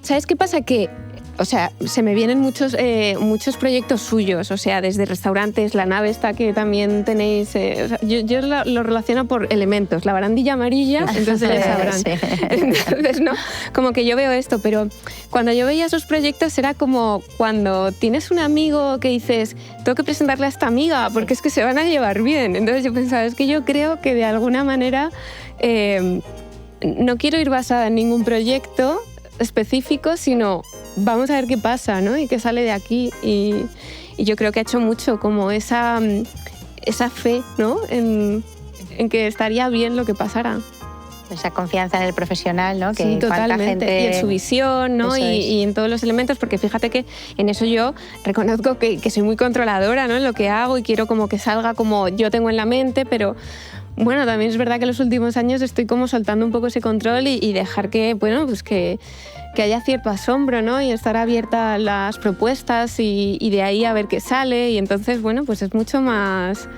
¿Sabes qué pasa? Que, o sea, se me vienen muchos proyectos suyos, o sea, desde restaurantes, la nave esta que también tenéis, o sea, yo lo relaciono por elementos, la barandilla amarilla, entonces ya sabrán. Sí. Entonces, ¿no? Como que yo veo esto, pero cuando yo veía esos proyectos era como cuando tienes un amigo que dices, tengo que presentarle a esta amiga porque es que se van a llevar bien. Entonces yo pensaba, es que yo creo que de alguna manera no quiero ir basada en ningún proyecto específico, sino vamos a ver qué pasa, ¿no? Y qué sale de aquí. Y yo creo que ha hecho mucho como esa fe, ¿no? En que estaría bien lo que pasara. Esa confianza en el profesional, ¿no? Que Sí, cuánta totalmente. gente... Y en su visión, ¿no? Eso es. Y en todos los elementos, porque fíjate que en eso yo reconozco que soy muy controladora, ¿no? En lo que hago y quiero como que salga como yo tengo en la mente, pero bueno, también es verdad que en los últimos años estoy como soltando un poco ese control y dejar que, bueno, pues que haya cierto asombro, ¿no? Y estar abierta a las propuestas y de ahí a ver qué sale. Y entonces, bueno, pues es mucho más,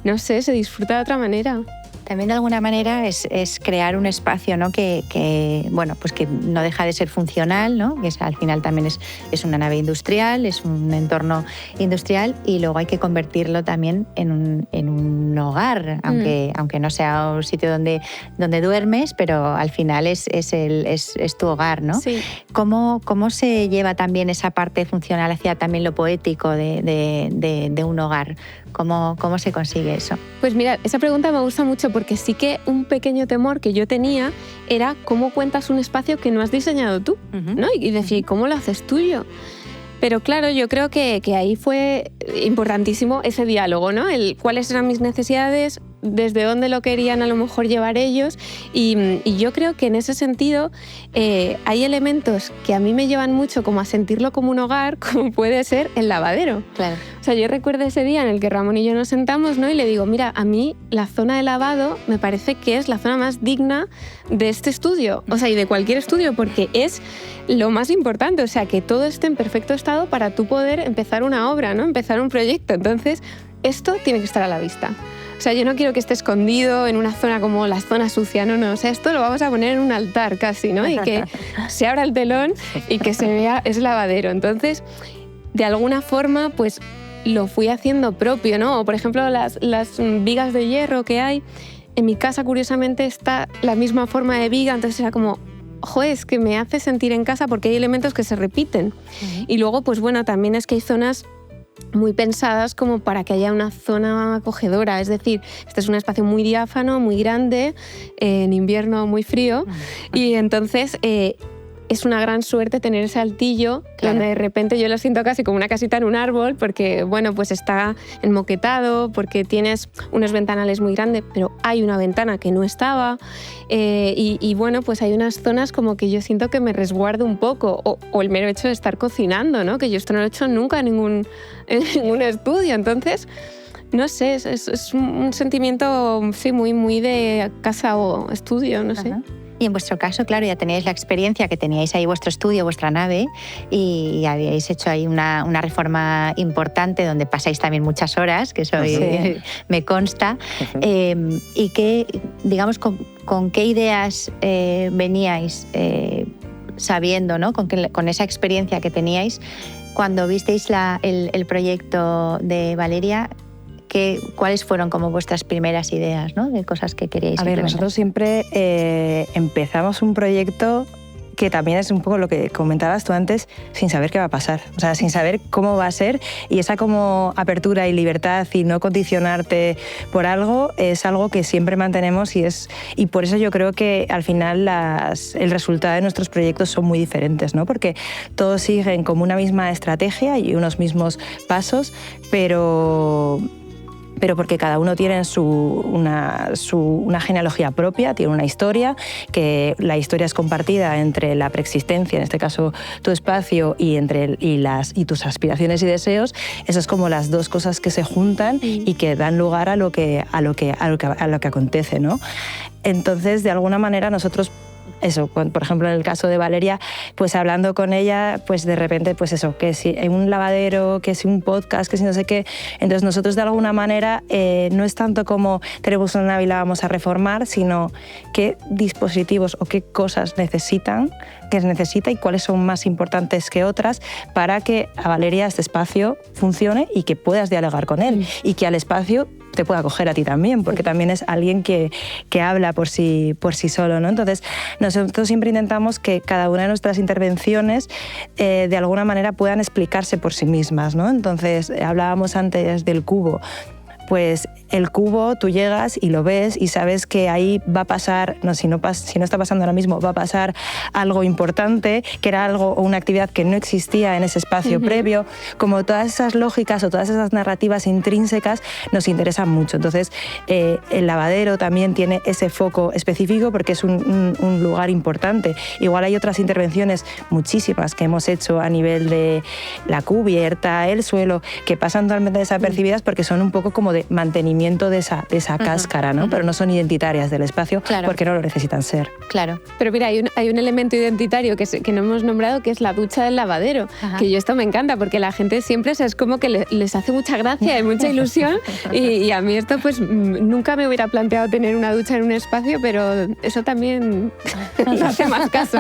no sé, se disfruta de otra manera. También de alguna manera es crear un espacio, ¿no? que bueno, pues que no deja de ser funcional, ¿no? Que al final también es una nave industrial, es un entorno industrial y luego hay que convertirlo también en un hogar, aunque no sea un sitio donde duermes, pero al final es tu hogar, ¿no? Sí. ¿Cómo se lleva también esa parte funcional hacia también lo poético de un hogar? ¿Cómo se consigue eso? Pues mira, esa pregunta me gusta mucho porque sí que un pequeño temor que yo tenía era cómo cuentas un espacio que no has diseñado tú, ¿no? Y decir, ¿cómo lo haces tuyo? Pero claro, yo creo que ahí fue importantísimo ese diálogo, ¿no? Cuáles eran mis necesidades, desde dónde lo querían a lo mejor llevar ellos y yo creo que en ese sentido hay elementos que a mí me llevan mucho como a sentirlo como un hogar, como puede ser el lavadero. Claro. O sea, yo recuerdo ese día en el que Ramón y yo nos sentamos, ¿no? Y le digo, mira, a mí la zona de lavado me parece que es la zona más digna de este estudio, o sea, y de cualquier estudio, porque es lo más importante, o sea, que todo esté en perfecto estado para tú poder empezar una obra, ¿no? Empezar un proyecto. Entonces, esto tiene que estar a la vista. O sea, yo no quiero que esté escondido en una zona como la zona sucia, no. O sea, esto lo vamos a poner en un altar casi, ¿no? Y que se abra el telón y que se vea, es lavadero. Entonces, de alguna forma, pues lo fui haciendo propio, ¿no? O, por ejemplo, las vigas de hierro que hay. En mi casa, curiosamente, está la misma forma de viga, entonces era como, joder, es que me hace sentir en casa porque hay elementos que se repiten. Y luego, pues bueno, también es que hay zonas muy pensadas como para que haya una zona acogedora, es decir, este es un espacio muy diáfano, muy grande, en invierno muy frío, y entonces es una gran suerte tener ese altillo, claro, donde de repente yo lo siento casi como una casita en un árbol, porque bueno, pues está enmoquetado, porque tienes unos ventanales muy grandes, pero hay una ventana que no estaba, y bueno, pues hay unas zonas como que yo siento que me resguardo un poco, o el mero hecho de estar cocinando, ¿no? Que yo esto no lo he hecho nunca en ningún estudio, entonces no sé, es un sentimiento sí, muy de casa o estudio, no sé. Y en vuestro caso, claro, ya teníais la experiencia que teníais ahí vuestro estudio, vuestra nave, y habíais hecho ahí una reforma importante donde pasáis también muchas horas, que eso me consta. Y que, digamos, con qué ideas veníais sabiendo, ¿no? Con esa experiencia que teníais, cuando visteis el proyecto de Valeria, ¿cuáles fueron como vuestras primeras ideas, ¿no? De cosas que queríais implementar? Nosotros siempre empezamos un proyecto que también es un poco lo que comentabas tú antes, sin saber qué va a pasar, o sea, sin saber cómo va a ser, y esa como apertura y libertad y no condicionarte por algo es algo que siempre mantenemos, y por eso yo creo que al final el resultado de nuestros proyectos son muy diferentes, ¿no? Porque todos siguen como una misma estrategia y unos mismos pasos, pero porque cada uno tiene una genealogía propia, tiene una historia, que la historia es compartida entre la preexistencia, en este caso tu espacio, y tus aspiraciones y deseos. Eso es como las dos cosas que se juntan y que dan lugar a lo que acontece, ¿no? Entonces, de alguna manera, nosotros, eso, por ejemplo, en el caso de Valeria, pues hablando con ella, pues de repente, pues eso, que si hay un lavadero, que si un podcast, que si no sé qué. Entonces nosotros de alguna manera no es tanto como tenemos una nave y la vamos a reformar, sino qué dispositivos o qué cosas necesita y cuáles son más importantes que otras para que a Valeria este espacio funcione y que puedas dialogar con él y que al espacio te pueda acoger a ti también, porque también es alguien que habla por sí solo, ¿no? Entonces, nosotros siempre intentamos que cada una de nuestras intervenciones de alguna manera puedan explicarse por sí mismas, ¿no? Entonces, hablábamos antes del cubo. Pues el cubo, tú llegas y lo ves y sabes que ahí va a pasar, si no está pasando ahora mismo, va a pasar algo importante, que era algo o una actividad que no existía en ese espacio previo. Como todas esas lógicas o todas esas narrativas intrínsecas nos interesan mucho. Entonces, el lavadero también tiene ese foco específico porque es un lugar importante. Igual hay otras intervenciones, muchísimas, que hemos hecho a nivel de la cubierta, el suelo, que pasan totalmente desapercibidas porque son un poco como de mantenimiento de esa cáscara, ¿no? Pero no son identitarias del espacio, porque no lo necesitan ser. Claro. Pero mira, hay un elemento identitario que no hemos nombrado, que es la ducha del lavadero, que yo esto me encanta, porque la gente siempre es como que les hace mucha gracia y mucha ilusión, y a mí esto pues nunca me hubiera planteado tener una ducha en un espacio, pero eso también no hace más caso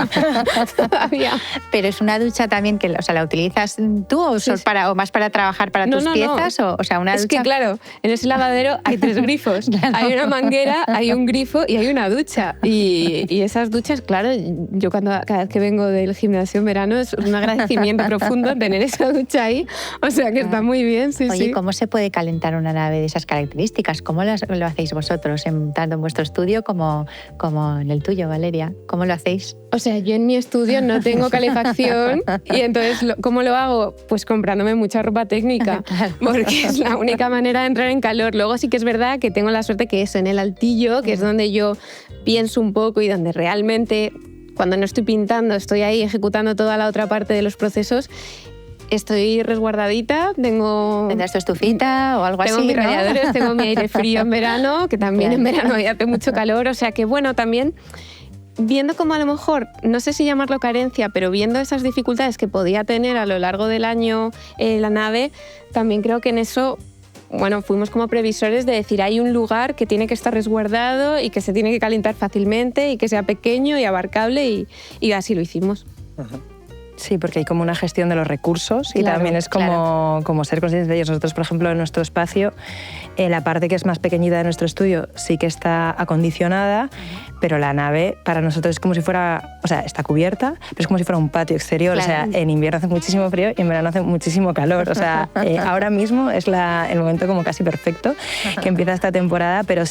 todavía. Pero es una ducha también que, o sea, ¿la utilizas tú o más para trabajar para tus piezas? O sea, una ducha... Es que claro, en ese lavadero hay 3 grifos. Claro. Hay una manguera, hay un grifo y hay una ducha. Y esas duchas, claro, yo cada vez que vengo del gimnasio en verano es un agradecimiento profundo tener esa ducha ahí. O sea que está muy bien, sí. Oye, ¿cómo se puede calentar una nave de esas características? ¿Cómo lo hacéis vosotros, tanto en vuestro estudio como en el tuyo, Valeria? ¿Cómo lo hacéis? O sea, yo en mi estudio no tengo calefacción y entonces, ¿cómo lo hago? Pues comprándome mucha ropa técnica, porque es la única manera de entrar en calor. Luego sí que es verdad que tengo la suerte que eso, en el altillo, que es donde yo pienso un poco y donde realmente, cuando no estoy pintando, estoy ahí ejecutando toda la otra parte de los procesos. Estoy resguardadita, ¿Tendrás tu estufita o algo así? Tengo mis radiadores, tengo mi aire frío en verano, que también en verano hace mucho calor, o sea que bueno, también... Viendo como a lo mejor, no sé si llamarlo carencia, pero viendo esas dificultades que podía tener a lo largo del año la nave, también creo que en eso, bueno, fuimos como previsores de decir hay un lugar que tiene que estar resguardado y que se tiene que calentar fácilmente y que sea pequeño y abarcable y así lo hicimos. Sí, porque hay como una gestión de los recursos y también es como ser conscientes de ellos. Nosotros, por ejemplo, en nuestro espacio, la parte que es más pequeñita de nuestro estudio sí que está acondicionada, pero la nave para nosotros es como si fuera, o sea, está cubierta, pero es como si fuera un patio exterior. O sea, en invierno hace muchísimo frío y en verano hace muchísimo calor. O sea, ahora mismo es el momento como casi perfecto que empieza esta temporada, pero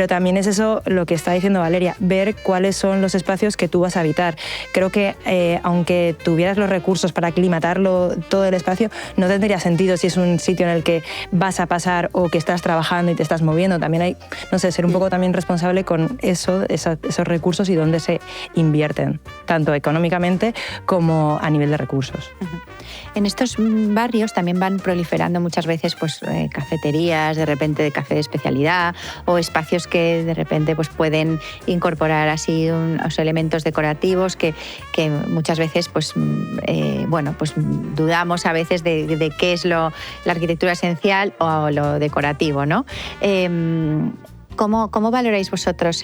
también es eso lo que está diciendo Valeria, ver cuáles son los espacios que tú vas a habitar. Creo que aunque tuvieras los recursos para aclimatarlo todo el espacio, no tendría sentido si es un sitio en el que vas a pasar o que estás estás trabajando y te estás moviendo. También hay, no sé, ser un poco también responsable con eso, esos recursos y dónde se invierten, tanto económicamente como a nivel de recursos. En estos barrios también van proliferando muchas veces pues, cafeterías, de repente de café de especialidad, o espacios que de repente pues, pueden incorporar así unos elementos decorativos que muchas veces pues, bueno, pues dudamos a veces de qué es la arquitectura esencial o lo decorativo, ¿no? ¿Cómo valoráis vosotros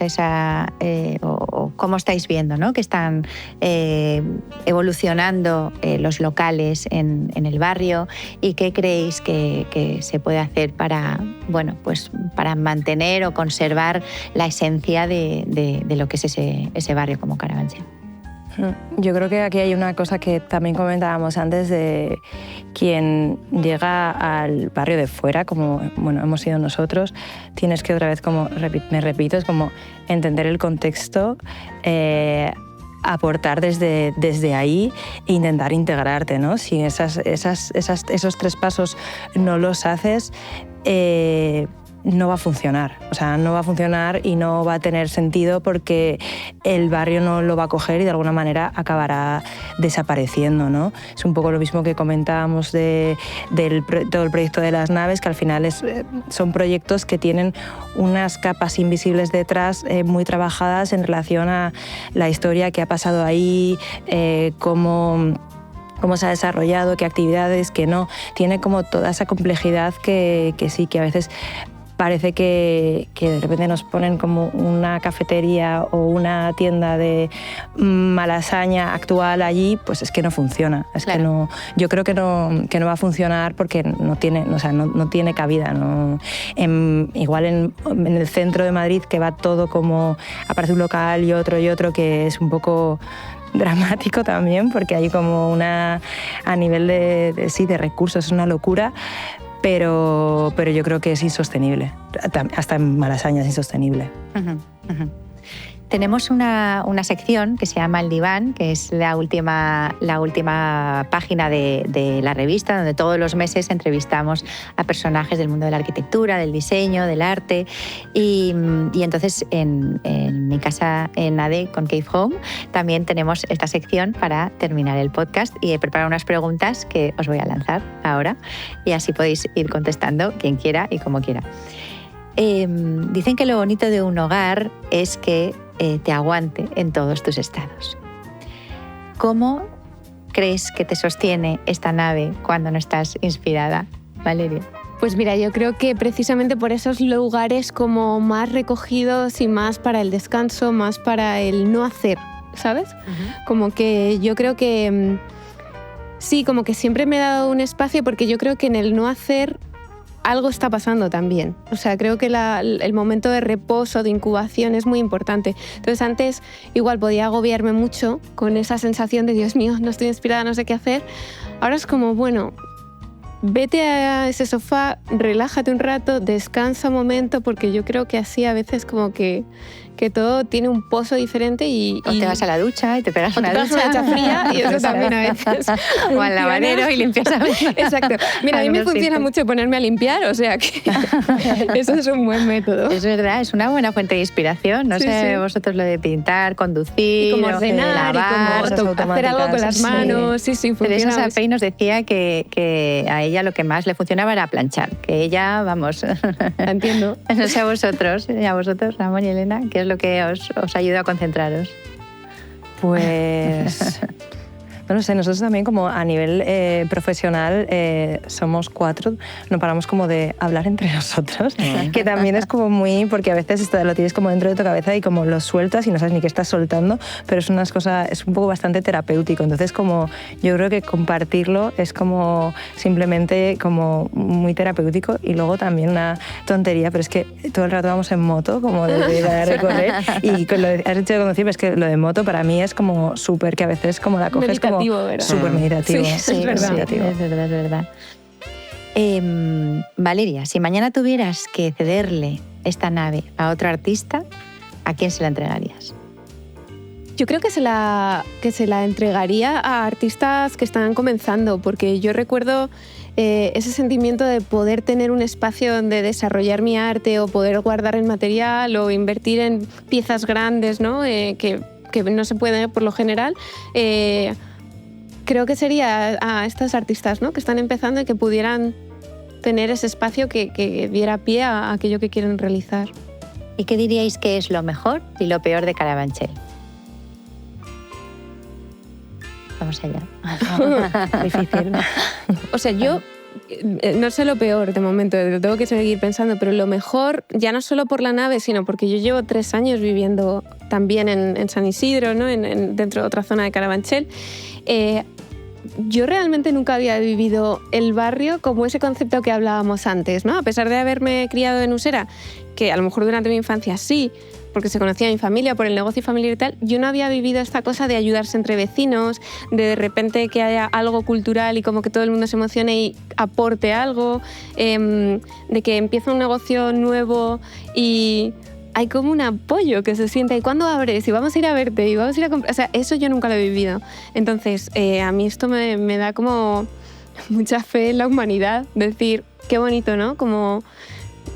o cómo estáis viendo, ¿no? que están evolucionando los locales en el barrio y qué creéis que se puede hacer para mantener o conservar la esencia de lo que es ese barrio como Carabanchel? Yo creo que aquí hay una cosa que también comentábamos antes de quien llega al barrio de fuera, como hemos sido nosotros, tienes que otra vez, como me repito, es como entender el contexto, aportar desde ahí e intentar integrarte, ¿no? Si esos 3 pasos no los haces, no va a funcionar. O sea, no va a funcionar y no va a tener sentido porque el barrio no lo va a coger y de alguna manera acabará desapareciendo, ¿no? Es un poco lo mismo que comentábamos todo el proyecto de las naves, que al final son proyectos que tienen unas capas invisibles detrás muy trabajadas en relación a la historia que ha pasado ahí, cómo se ha desarrollado, qué actividades, qué no. Tiene como toda esa complejidad que sí, que a veces parece que de repente nos ponen como una cafetería o una tienda de malasaña actual allí, pues es que no funciona. Es claro. Que no, yo creo que no va a funcionar porque no tiene cabida. ¿No? Igual en el centro de Madrid, que va todo como aparece un local y otro, que es un poco dramático también, porque hay como a nivel de recursos, es una locura. Pero yo creo que es insostenible. Hasta en Malasaña es insostenible. Tenemos una sección que se llama El Diván, que es la última página de la revista, donde todos los meses entrevistamos a personajes del mundo de la arquitectura, del diseño, del arte. Y entonces en mi casa en AD con Cave Home también tenemos esta sección para terminar el podcast y he preparado unas preguntas que os voy a lanzar ahora y así podéis ir contestando quien quiera y como quiera. Dicen que lo bonito de un hogar es que te aguante en todos tus estados. ¿Cómo crees que te sostiene esta nave cuando no estás inspirada, Valeria? Pues mira, yo creo que precisamente por esos lugares como más recogidos y más para el descanso, más para el no hacer, ¿sabes? Uh-huh. Como que yo creo que sí, como que siempre me he dado un espacio porque yo creo que en el no hacer algo está pasando también. O sea, creo que el momento de reposo, de incubación es muy importante. Entonces antes igual podía agobiarme mucho con esa sensación de Dios mío, no estoy inspirada, no sé qué hacer. Ahora es como, bueno, vete a ese sofá, relájate un rato, descansa un momento, porque yo creo que así a veces como que todo tiene un pozo diferente o te vas a la ducha y te pegas una ducha fría y eso también a veces. O al lavadero y limpias a veces. Exacto. Mira, a mí me funciona mucho ponerme a limpiar, o sea que eso es un buen método. Es verdad, es una buena fuente de inspiración. No sé vosotros lo de pintar, conducir, y como ordenar, lavar, y como hacer algo con las manos. Sí, funciona. Teresa Sapey nos decía que a ella lo que más le funcionaba era planchar, que ella, vamos, entiendo. No sé a vosotros, Ramón y Elena, ¿qué es lo que os ayuda a concentraros? Pues no sé, nosotros también como a nivel profesional somos 4, no paramos como de hablar entre nosotros, que también es como muy, porque a veces esto lo tienes como dentro de tu cabeza y como lo sueltas y no sabes ni qué estás soltando, pero es un poco bastante terapéutico, entonces como yo creo que compartirlo es como simplemente como muy terapéutico. Y luego también una tontería, pero es que todo el rato vamos en moto, como de recorrer, y con lo has dicho de conducir, pero es que lo de moto para mí es como súper, que a veces como la coges como súper meditativo. Sí, es verdad. Meditativo. Es verdad. Valeria, si mañana tuvieras que cederle esta nave a otro artista, ¿a quién se la entregarías? Yo creo que se la entregaría a artistas que están comenzando, porque yo recuerdo ese sentimiento de poder tener un espacio donde desarrollar mi arte o poder guardar el material o invertir en piezas grandes, ¿no? Que no se puede por lo general. Creo que sería a estas artistas, ¿no? Que están empezando y que pudieran tener ese espacio que diera pie a aquello que quieren realizar. ¿Y qué diríais que es lo mejor y lo peor de Carabanchel? Vamos allá. Difícil. O sea, yo no sé lo peor de momento, tengo que seguir pensando, pero lo mejor, ya no solo por la nave, sino porque yo llevo 3 años viviendo también en San Isidro, ¿no? Dentro de otra zona de Carabanchel. Yo realmente nunca había vivido el barrio como ese concepto que hablábamos antes, ¿no? A pesar de haberme criado en Usera, que a lo mejor durante mi infancia sí, porque se conocía mi familia por el negocio familiar y tal, yo no había vivido esta cosa de ayudarse entre vecinos, de repente que haya algo cultural y como que todo el mundo se emocione y aporte algo, de que empieza un negocio nuevo y hay como un apoyo que se siente. ¿Y cuándo abres? Y vamos a ir a verte, y vamos a ir a comprar. O sea, eso yo nunca lo he vivido. Entonces, a mí esto me da como mucha fe en la humanidad. Decir, qué bonito, ¿no? Como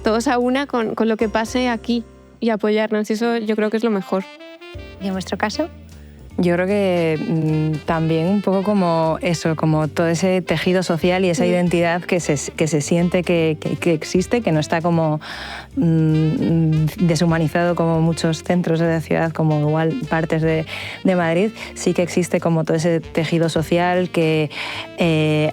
todos a una con lo que pase aquí y apoyarnos. Y eso yo creo que es lo mejor. ¿Y en vuestro caso? Yo creo que también un poco como eso, como todo ese tejido social y esa identidad que se siente que existe, que no está como deshumanizado como muchos centros de la ciudad, como igual partes de Madrid. Sí que existe como todo ese tejido social que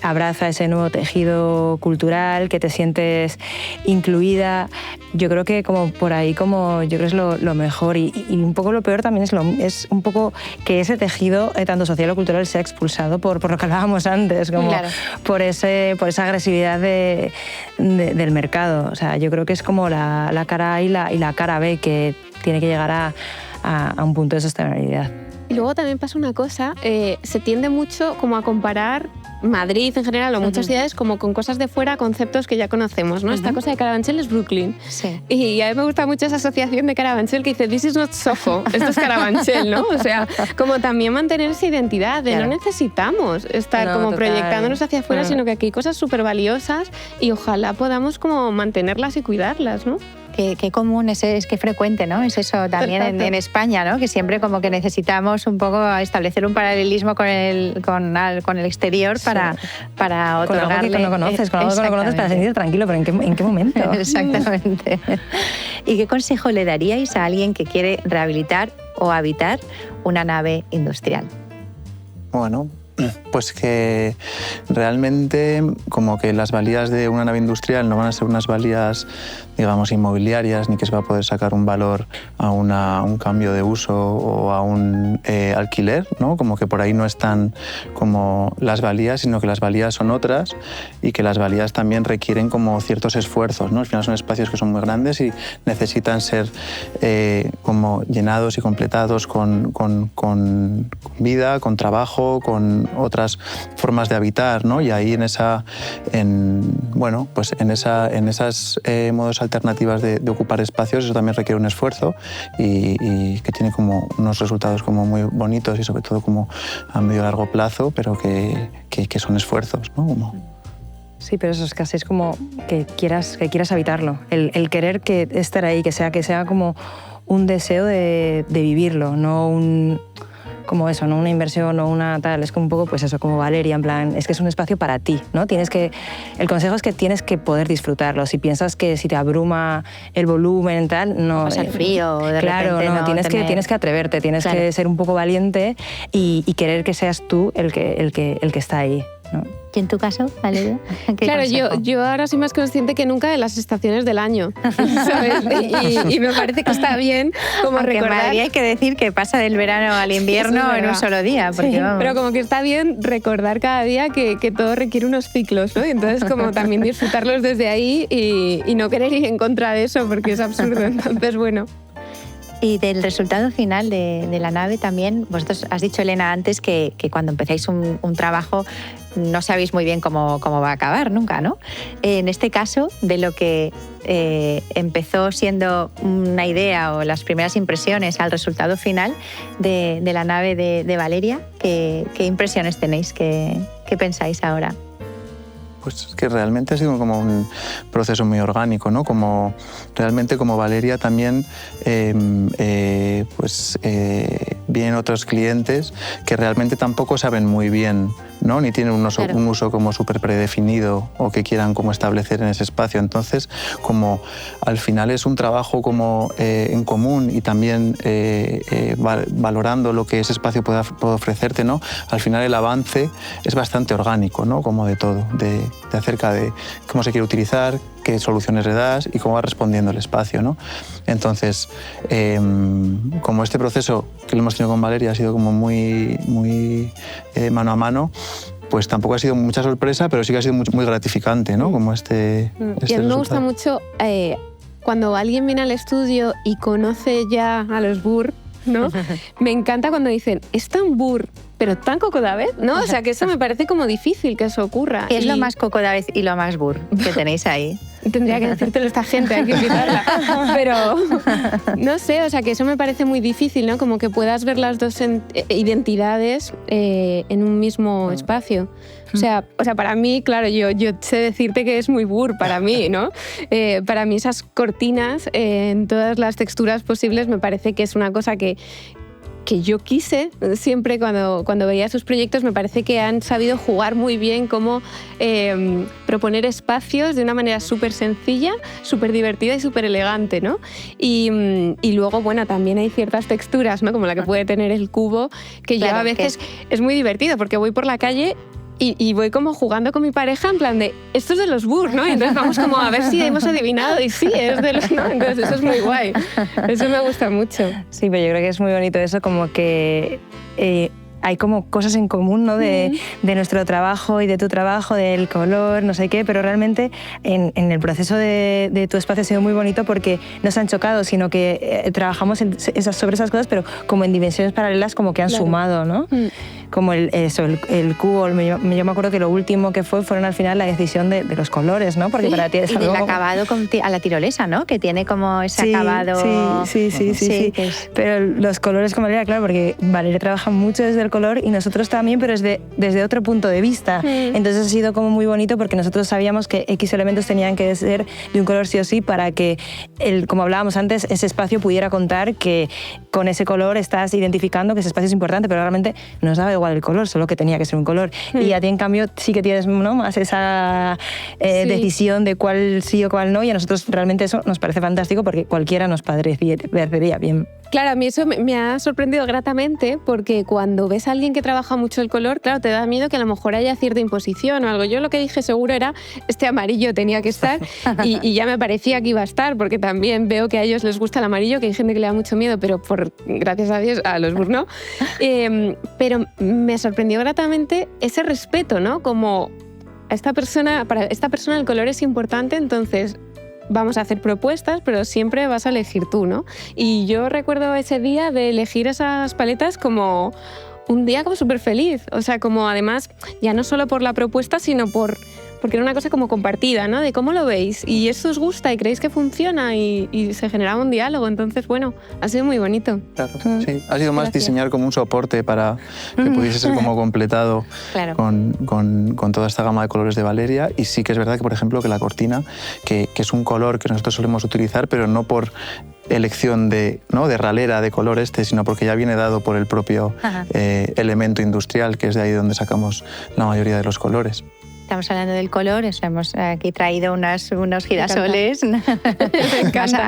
abraza ese nuevo tejido cultural, que te sientes incluida. Yo creo que como por ahí como yo creo es lo mejor y un poco lo peor también es un poco que ese tejido tanto social o cultural sea expulsado por lo que hablábamos antes, como claro, por esa agresividad del mercado. O sea, yo creo que es como la cara A y la cara B que tiene que llegar a un punto de sostenibilidad. Y luego también pasa una cosa, se tiende mucho como a comparar Madrid en general o muchas ciudades como con cosas de fuera, conceptos que ya conocemos, ¿no? Esta cosa de Carabanchel es Brooklyn. Sí. Y a mí me gusta mucho esa asociación de Carabanchel que dice, this is not Soho, esto es Carabanchel, ¿no? O sea, como también mantener esa identidad de no necesitamos estar como total, proyectándonos hacia afuera, sino que aquí hay cosas súper valiosas y ojalá podamos como mantenerlas y cuidarlas, ¿no? Qué común es que frecuente, ¿no? Es eso también en España, ¿no? Que siempre como que necesitamos un poco establecer un paralelismo con el exterior para otorgarle... Con algo que no conoces, con algo que no conoces para sentirte tranquilo, pero ¿en qué momento? Exactamente. ¿Y qué consejo le daríais a alguien que quiere rehabilitar o habitar una nave industrial? Bueno, pues que realmente como que las valías de una nave industrial no van a ser unas valías, digamos, inmobiliarias, ni que se va a poder sacar un valor a un cambio de uso o a un alquiler, ¿no? Como que por ahí no están como las valías, sino que las valías son otras y que las valías también requieren como ciertos esfuerzos, ¿no? Al final son espacios que son muy grandes y necesitan ser como llenados y completados con vida, con trabajo, con otras formas de habitar, ¿no? Y ahí en esas modos alternativas de ocupar espacios, eso también requiere un esfuerzo y que tiene como unos resultados como muy bonitos y sobre todo como a medio y largo plazo, pero que son esfuerzos, ¿no? Sí, pero eso es casi es como que quieras habitarlo, el querer que estar ahí, que sea como un deseo de vivirlo, no como eso, no una inversión o una tal, es como un poco pues eso, como Valeria, en plan, es que es un espacio para ti, ¿no? El consejo es que tienes que poder disfrutarlo. Si piensas que si te abruma el volumen tal, no... Pasa el frío, de claro, repente no, tienes que atreverte, tienes que ser un poco valiente y querer que seas tú el que está ahí, ¿no? ¿Y en tu caso, Valeria? Claro, yo ahora soy más consciente que nunca de las estaciones del año, ¿sabes? Y me parece que está bien como aunque recordar... en Madrid hay que decir que pasa del verano al invierno en un solo día. Porque, sí, pero como que está bien recordar cada día que todo requiere unos ciclos, ¿no? Y entonces como también disfrutarlos desde ahí y no querer ir en contra de eso porque es absurdo. Entonces, bueno... Y del resultado final de la nave también, vosotros has dicho, Elena, antes que cuando empezáis un trabajo no sabéis muy bien cómo va a acabar nunca, ¿no? En este caso, de lo que empezó siendo una idea o las primeras impresiones al resultado final de la nave de Valeria, ¿qué impresiones tenéis? ¿Qué pensáis ahora? pues que realmente ha sido como un proceso muy orgánico, ¿no? Como realmente como Valeria también vienen otros clientes que realmente tampoco saben muy bien, ¿no? Ni tienen un uso como súper predefinido o que quieran como establecer en ese espacio. Entonces, como al final es un trabajo como en común y también valorando lo que ese espacio puede ofrecerte, ¿no? Al final el avance es bastante orgánico, ¿no? Como de todo, de acerca de cómo se quiere utilizar, qué soluciones le das y cómo va respondiendo el espacio, ¿no? Entonces, como este proceso que lo hemos tenido con Valeria ha sido como muy mano a mano, pues tampoco ha sido mucha sorpresa, pero sí que ha sido muy gratificante, ¿no? Como este y a mí me gusta mucho cuando alguien viene al estudio y conoce ya a los Burr, ¿no? Me encanta cuando dicen, es tan Burr, pero tan Coco David, ¿no? O sea, que eso me parece como difícil que eso ocurra. ¿Qué es lo más Coco David y lo más Burr que tenéis ahí? Tendría que decírtelo esta gente, hay que invitarla. Pero no sé, o sea, que eso me parece muy difícil, ¿no? Como que puedas ver las dos identidades en un mismo espacio. O sea, para mí, claro, yo sé decirte que es muy Burr para mí, ¿no? Para mí esas cortinas en todas las texturas posibles me parece que es una cosa que yo quise siempre cuando veía sus proyectos. Me parece que han sabido jugar muy bien cómo proponer espacios de una manera súper sencilla, súper divertida y súper elegante, ¿no? Y luego, bueno, también hay ciertas texturas, ¿no? Como la que puede tener el cubo, que claro, yo a veces es muy divertido porque voy por la calle y voy como jugando con mi pareja en plan de, esto es de los Burr, ¿no? Y entonces vamos como a ver si hemos adivinado y sí, es de los, ¿no? Entonces eso es muy guay. Eso me gusta mucho. Sí, pero yo creo que es muy bonito eso, como que hay como cosas en común, ¿no? De nuestro trabajo y de tu trabajo, del color, no sé qué, pero realmente en el proceso de tu espacio ha sido muy bonito porque no se han chocado, sino que trabajamos sobre esas cosas, pero como en dimensiones paralelas, como que han sumado, ¿no? Como el cubo, yo me acuerdo que lo último que fueron al final la decisión de los colores, ¿no? Porque para ti es y algo del acabado a la tirolesa, ¿no? Que tiene como ese acabado... Sí. Pero los colores con Valeria, claro, porque Valeria trabaja mucho desde el color y nosotros también, pero desde otro punto de vista. Entonces ha sido como muy bonito porque nosotros sabíamos que X elementos tenían que ser de un color sí o sí para que, como hablábamos antes, ese espacio pudiera contar que con ese color estás identificando que ese espacio es importante, pero realmente nos daba igual el color, solo que tenía que ser un color. Y a ti, en cambio, sí que tienes, ¿no?, más esa decisión de cuál sí o cuál no, y a nosotros realmente eso nos parece fantástico porque cualquiera nos parecería bien. Claro, a mí eso me ha sorprendido gratamente porque cuando ves a alguien que trabaja mucho el color, claro, te da miedo que a lo mejor haya cierta imposición o algo. Yo lo que dije seguro era, este amarillo tenía que estar y ya me parecía que iba a estar, porque también veo que a ellos les gusta el amarillo, que hay gente que le da mucho miedo, pero gracias a Dios, a los Burr no. Pero me sorprendió gratamente ese respeto, ¿no? Como para esta persona el color es importante, entonces vamos a hacer propuestas, pero siempre vas a elegir tú, ¿no? Y yo recuerdo ese día de elegir esas paletas como un día como súper feliz. O sea, como además, ya no solo por la propuesta, sino porque era una cosa como compartida, ¿no? De cómo lo veis y esto os gusta y creéis que funciona y se generaba un diálogo. Entonces, bueno, ha sido muy bonito. Claro, sí. Ha sido más diseñar como un soporte para que pudiese ser como completado con toda esta gama de colores de Valeria. Y sí que es verdad que, por ejemplo, que la cortina, que es un color que nosotros solemos utilizar, pero no por elección de ralera de color sino porque ya viene dado por el propio elemento industrial, que es de ahí donde sacamos la mayoría de los colores. Estamos hablando del color, hemos aquí traído unos girasoles,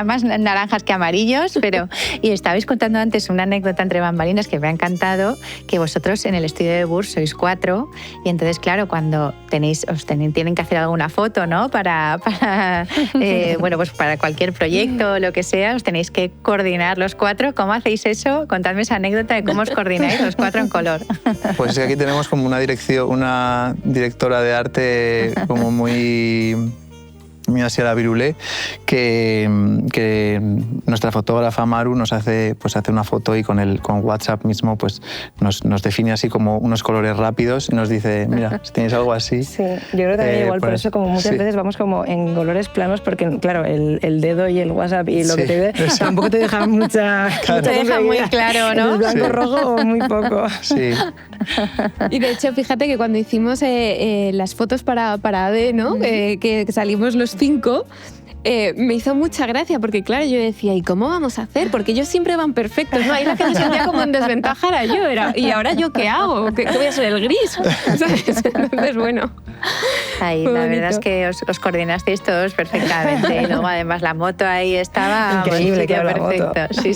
más naranjas que amarillos, y estabais contando antes una anécdota entre bambalinas que me ha encantado, que vosotros en el estudio de Burr sois 4, y entonces, claro, cuando tienen que hacer alguna foto, ¿no? para cualquier proyecto o lo que sea, os tenéis que coordinar los 4. ¿Cómo hacéis eso? Contadme esa anécdota de cómo os coordináis los 4 en color. Pues aquí tenemos como una directora de arte como muy mío así a la virulé, que nuestra fotógrafa Maru nos hace una foto y con WhatsApp mismo pues nos define así como unos colores rápidos y nos dice, mira, si tenéis algo así... Sí, yo creo que también igual por eso como muchas veces vamos como en colores planos porque claro, el dedo y el WhatsApp y lo que te ve tampoco te deja mucha... Claro. Te deja muy claro, ¿no? El blanco rojo o muy poco. Sí. Y de hecho, fíjate que cuando hicimos las fotos para AD, ¿no? Que salimos los 5, me hizo mucha gracia porque, claro, yo decía, ¿y cómo vamos a hacer? Porque ellos siempre van perfectos, ¿no? Ahí la que me sentía como en desventaja era yo. ¿Y ahora yo qué hago? ¿Qué voy a ser, el gris? ¿Sabes? Entonces, bueno. Ahí, la verdad es que os coordinasteis todos perfectamente. Y luego, además, la moto ahí estaba... Increíble, que perfecto. Sí.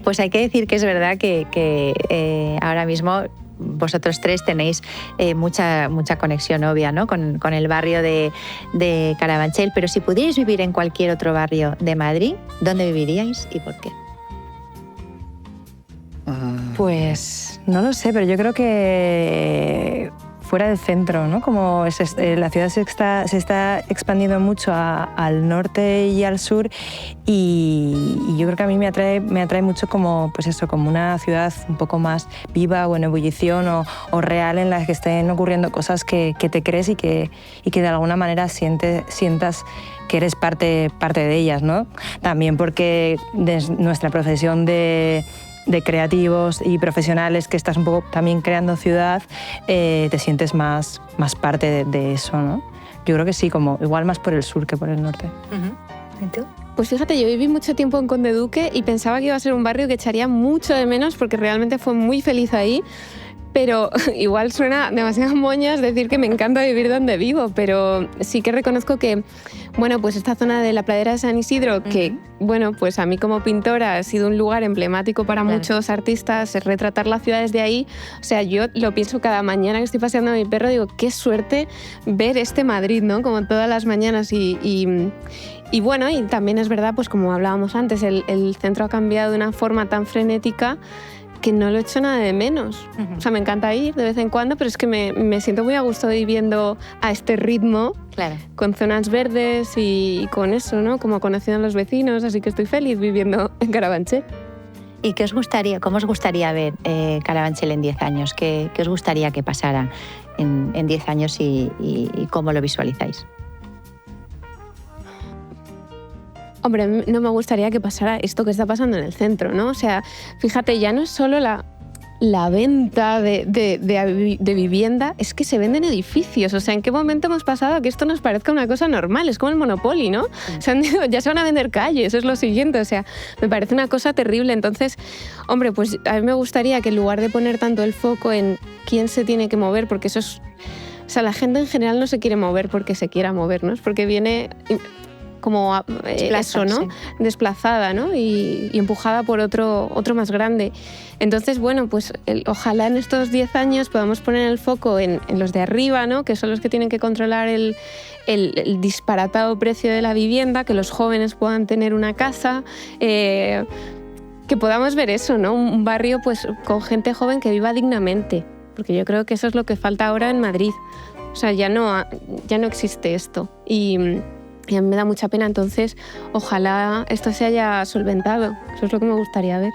Pues hay que decir que es verdad que ahora mismo vosotros tres tenéis mucha conexión obvia, ¿no? con el barrio de Carabanchel, pero si pudierais vivir en cualquier otro barrio de Madrid, ¿dónde viviríais y por qué? Pues no lo sé, pero yo creo que fuera del centro, ¿no? Como la ciudad se está expandiendo mucho al norte y al sur y yo creo que a mí me atrae mucho como, pues eso, como una ciudad un poco más viva o en ebullición o real en la que estén ocurriendo cosas que te crees y que de alguna manera sientas que eres parte de ellas, ¿no? También porque desde nuestra profesión de creativos y profesionales que estás un poco también creando ciudad, te sientes más parte de eso, ¿no? Yo creo que sí, como igual más por el sur que por el norte. ¿Y tú? Pues fíjate, yo viví mucho tiempo en Conde Duque y pensaba que iba a ser un barrio que echaría mucho de menos porque realmente fue muy feliz ahí. Pero igual suena demasiado moñas decir que me encanta vivir donde vivo, pero sí que reconozco que, bueno, pues esta zona de la Pradera de San Isidro, que, bueno, pues a mí como pintora ha sido un lugar emblemático para muchos artistas, retratar la ciudad desde ahí. O sea, yo lo pienso cada mañana que estoy paseando a mi perro, digo, qué suerte ver este Madrid, ¿no? Como todas las mañanas y bueno, y también es verdad, pues como hablábamos antes, el centro ha cambiado de una forma tan frenética que no lo echo nada de menos. O sea, me encanta ir de vez en cuando, pero es que me siento muy a gusto viviendo a este ritmo, claro, con zonas verdes y con eso, ¿no? Como conociendo a los vecinos, así que estoy feliz viviendo en Carabanchel. ¿Y cómo os gustaría ver Carabanchel en 10 años? ¿Qué os gustaría que pasara en 10 años y cómo lo visualizáis? Hombre, no me gustaría que pasara esto que está pasando en el centro, ¿no? O sea, fíjate, ya no es solo la venta de vivienda, es que se venden edificios. O sea, ¿en qué momento hemos pasado a que esto nos parezca una cosa normal? Es como el Monopoly, ¿no? Ya se van a vender calles, es lo siguiente. O sea, me parece una cosa terrible. Entonces, hombre, pues a mí me gustaría que en lugar de poner tanto el foco en quién se tiene que mover, porque eso es... O sea, la gente en general no se quiere mover porque se quiera mover, ¿no? Es porque viene... como eso, ¿no? Desplazada, ¿no? Y empujada por otro más grande. Entonces, bueno, pues ojalá en estos 10 años podamos poner el foco en los de arriba, ¿no? Que son los que tienen que controlar el disparatado precio de la vivienda, que los jóvenes puedan tener una casa, que podamos ver eso, ¿no? Un barrio pues con gente joven que viva dignamente, porque yo creo que eso es lo que falta ahora en Madrid. O sea, ya no existe esto. Y a mí me da mucha pena, entonces ojalá esto se haya solventado. Eso es lo que me gustaría ver.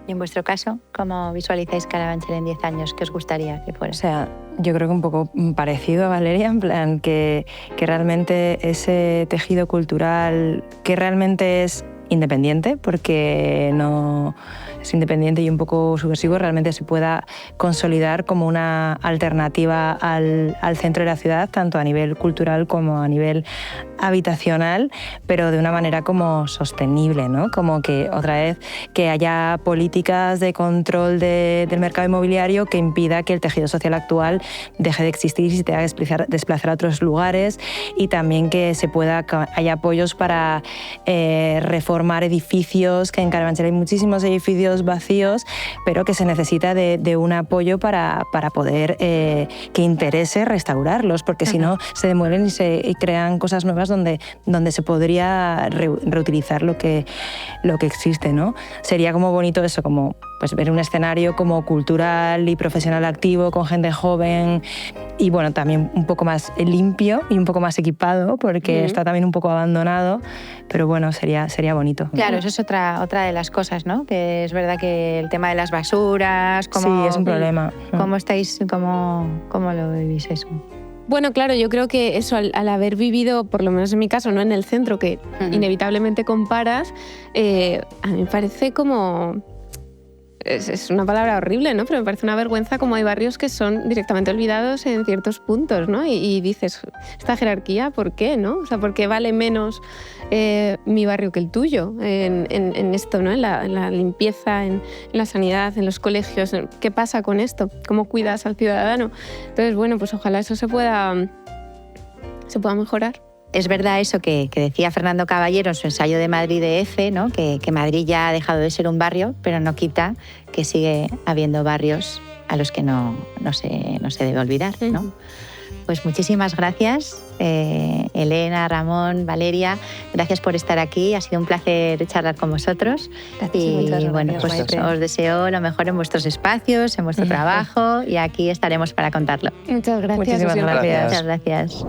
Y en vuestro caso, ¿cómo visualizáis Carabanchel en 10 años? ¿Qué os gustaría que fuera? O sea, yo creo que un poco parecido a Valeria, en plan que realmente ese tejido cultural que realmente es independiente, porque no es independiente y un poco subversivo, realmente se pueda consolidar como una alternativa al centro de la ciudad, tanto a nivel cultural como a nivel habitacional, pero de una manera como sostenible, ¿no? Como que otra vez que haya políticas de control del mercado inmobiliario que impida que el tejido social actual deje de existir y se tenga que desplazar a otros lugares, y también que haya apoyos para reformar edificios, que en Carabanchel hay muchísimos edificios vacíos, pero que se necesita de un apoyo para poder que interese restaurarlos, porque si no se demuelen y crean cosas nuevas donde se podría reutilizar lo que existe, ¿no? Sería como bonito eso, como pues ver un escenario como cultural y profesional activo, con gente joven y bueno, también un poco más limpio y un poco más equipado, porque está también un poco abandonado, pero bueno, sería bonito. Claro, eso es otra de las cosas, ¿no? Que es verdad que el tema de las basuras, sí, es un problema. ¿Cómo lo vivís eso? Bueno, claro, yo creo que eso, al haber vivido, por lo menos en mi caso, no en el centro, que inevitablemente comparas, a mí me parece como... Es una palabra horrible, ¿no? Pero me parece una vergüenza como hay barrios que son directamente olvidados en ciertos puntos, ¿no? Y dices, esta jerarquía, ¿por qué, no? O sea, ¿por qué vale menos mi barrio que el tuyo en esto, ¿no? En la limpieza, en la sanidad, en los colegios. ¿Qué pasa con esto? ¿Cómo cuidas al ciudadano? Entonces, bueno, pues ojalá eso se pueda mejorar. Es verdad eso que decía Fernando Caballero en su ensayo de Madrid de EFE, ¿no? Que Madrid ya ha dejado de ser un barrio, pero no quita que sigue habiendo barrios a los que no se debe olvidar, ¿no? Pues muchísimas gracias, Elena, Ramón, Valeria. Gracias por estar aquí. Ha sido un placer charlar con vosotros. Y bueno, pues os deseo lo mejor en vuestros espacios, en vuestro trabajo, y aquí estaremos para contarlo. Muchas gracias. Muchísimas gracias. Muchas gracias.